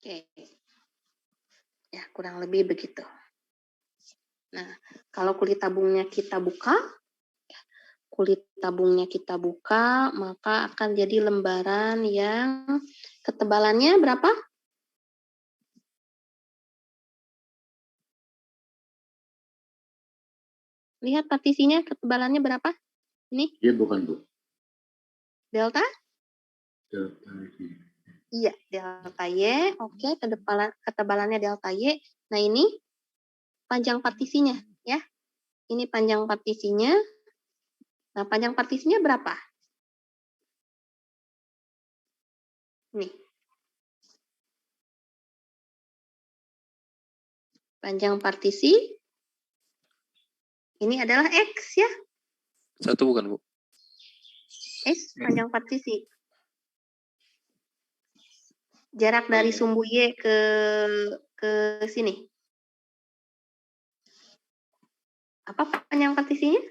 Oke. Ya, kurang lebih begitu. Nah, kalau kulit tabungnya kita buka, maka akan jadi lembaran yang ketebalannya berapa? Lihat partisinya ketebalannya berapa? Ini? Iya bukan, Bu. Delta? Delta Y. Iya, delta Y. Oke, ketebalannya delta Y. Nah, ini panjang partisinya, ya. Ini panjang partisinya. Nah, panjang partisinya berapa? Nih. Panjang partisi ini adalah X, ya. 1 bukan, Bu? X panjang partisi. Jarak dari sumbu Y ke sini. Apa panjang partisinya?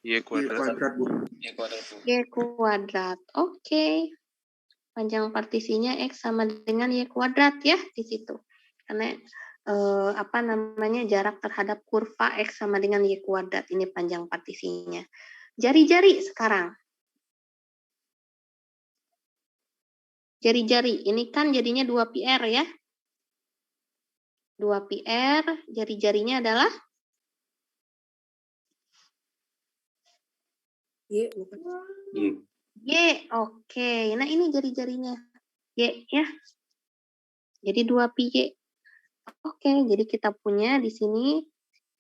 Y kuadrat. Bu. Y kuadrat, Bu. Y kuadrat. Oke. Panjang partisinya X sama dengan Y kuadrat, ya, di situ. Karena jarak terhadap kurva X sama dengan Y kuadrat. Ini panjang partisinya. Jari-jari sekarang. Jari-jari, ini kan jadinya 2 PR, ya. 2 PR, jari-jarinya adalah Y, bukan. Y, oke. Nah, ini jari-jarinya. Y, ya. Jadi 2 PY. Oke, jadi kita punya di sini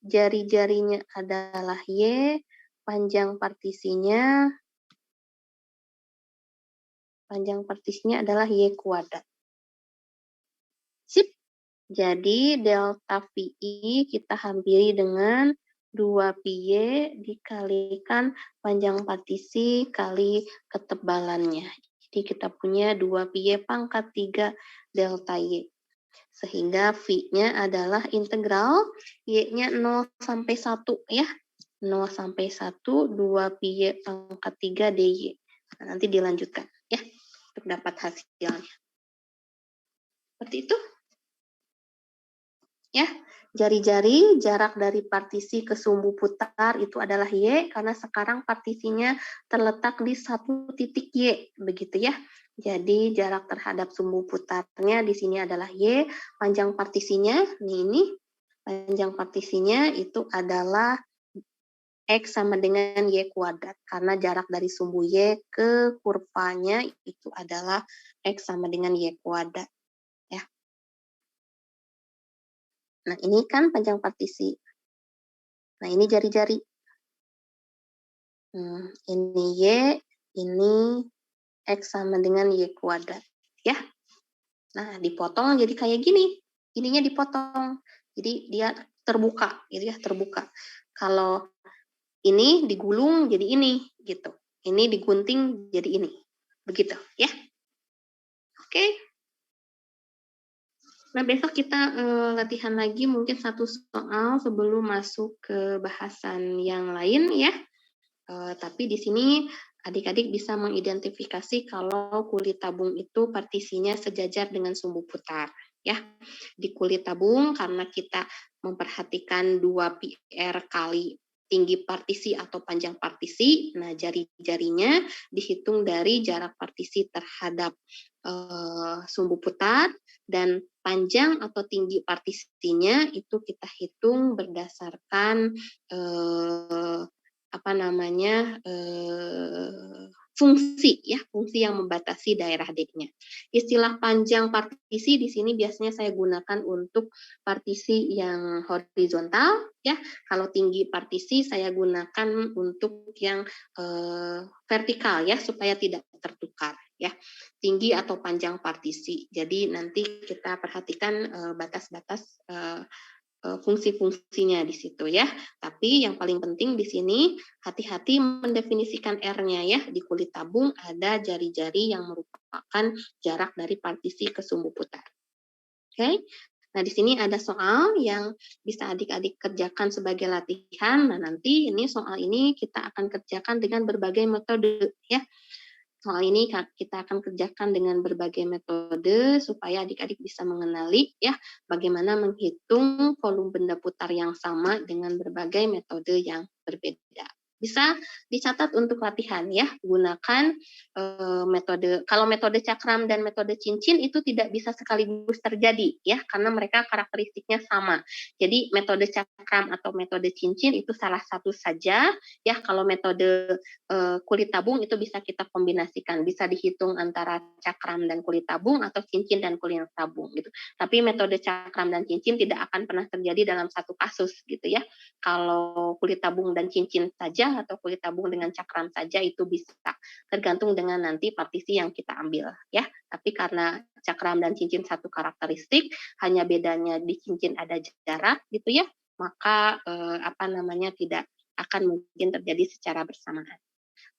jari-jarinya adalah Y, panjang partisinya adalah Y kuadrat. Sip. Jadi delta VI kita hampiri dengan 2 PY dikalikan panjang partisi kali ketebalannya. Jadi kita punya 2 PY pangkat 3 delta Y. Sehingga V-nya adalah integral Y-nya 0 sampai 1, ya. 0 sampai 1, 2 PY pangkat 3 DY. Nah, nanti dilanjutkan, ya, untuk dapat hasilnya. Seperti itu. Ya, jari-jari jarak dari partisi ke sumbu putar itu adalah Y, karena sekarang partisinya terletak di 1 titik Y, begitu, ya. Jadi jarak terhadap sumbu putarnya di sini adalah Y, panjang partisinya, ini panjang partisinya itu adalah X sama dengan Y kuadrat, karena jarak dari sumbu Y ke kurvanya itu adalah X sama dengan Y kuadrat. Ya. Nah, ini kan panjang partisi. Nah, ini jari-jari. Ini Y, ini X sama dengan Y kuadrat. Ya. Nah, dipotong jadi kayak gini. Ininya dipotong. Jadi dia terbuka, gitu ya, terbuka. Kalau ini digulung jadi ini, gitu. Ini digunting jadi ini. Begitu, ya. Oke. Nah, besok kita latihan lagi mungkin 1 soal sebelum masuk ke bahasan yang lain, ya. Tapi di sini adik-adik bisa mengidentifikasi kalau kulit tabung itu partisinya sejajar dengan sumbu putar, ya. Di kulit tabung karena kita memperhatikan 2 PR kali tinggi partisi atau panjang partisi, nah jari-jarinya dihitung dari jarak partisi terhadap sumbu putar, dan panjang atau tinggi partisinya itu kita hitung berdasarkan fungsi, ya, fungsi yang membatasi daerah D-nya. Istilah panjang partisi di sini biasanya saya gunakan untuk partisi yang horizontal, ya. Kalau tinggi partisi saya gunakan untuk yang vertikal, ya, supaya tidak tertukar, ya. Tinggi atau panjang partisi. Jadi nanti kita perhatikan batas-batas fungsi-fungsinya di situ, ya. Tapi yang paling penting di sini hati-hati mendefinisikan R-nya, ya. Di kulit tabung ada jari-jari yang merupakan jarak dari partisi ke sumbu putar. Oke. Nah, di sini ada soal yang bisa adik-adik kerjakan sebagai latihan. Nah, nanti ini soal ini kita akan kerjakan dengan berbagai metode, ya. Soal ini kita akan kerjakan dengan berbagai metode supaya adik-adik bisa mengenali, ya, bagaimana menghitung volume benda putar yang sama dengan berbagai metode yang berbeda. Bisa dicatat untuk latihan ya, gunakan kalau metode cakram dan metode cincin itu tidak bisa sekaligus terjadi ya, karena mereka karakteristiknya sama. Jadi metode cakram atau metode cincin itu salah satu saja ya. Kalau metode kulit tabung itu bisa kita kombinasikan, bisa dihitung antara cakram dan kulit tabung atau cincin dan kulit tabung gitu. Tapi metode cakram dan cincin tidak akan pernah terjadi dalam satu kasus gitu ya. Kalau kulit tabung dan cincin saja atau kulit tabung dengan cakram saja itu bisa, tergantung dengan nanti partisi yang kita ambil ya. Tapi karena cakram dan cincin satu karakteristik, hanya bedanya di cincin ada jarak gitu ya, maka tidak akan mungkin terjadi secara bersamaan.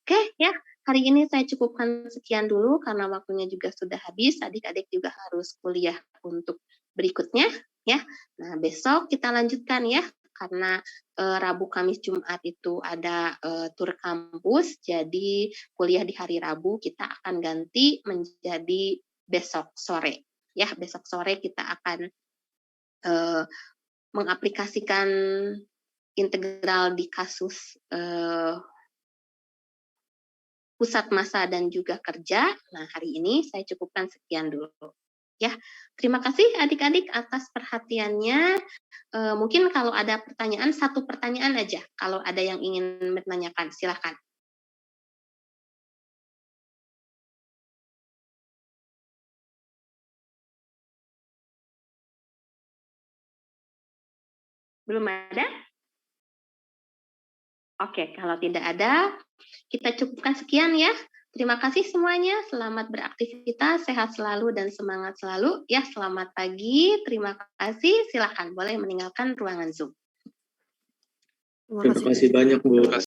Oke ya, hari ini saya cukupkan sekian dulu karena waktunya juga sudah habis. Adik-adik juga harus kuliah untuk berikutnya ya. Nah, besok kita lanjutkan ya, karena Rabu, Kamis, Jumat itu ada tur kampus, jadi kuliah di hari Rabu kita akan ganti menjadi besok sore. Ya, besok sore kita akan mengaplikasikan integral di kasus pusat massa dan juga kerja. Nah, hari ini saya cukupkan sekian dulu. Ya, terima kasih adik-adik atas perhatiannya. Mungkin kalau ada pertanyaan, satu pertanyaan aja. Kalau ada yang ingin menanyakan, silakan. Belum ada? Oke, kalau tidak ada, kita cukupkan sekian ya. Terima kasih semuanya, selamat beraktivitas, sehat selalu dan semangat selalu. Ya, selamat pagi, terima kasih. Silakan, boleh meninggalkan ruangan Zoom. Terima kasih banyak, Bu.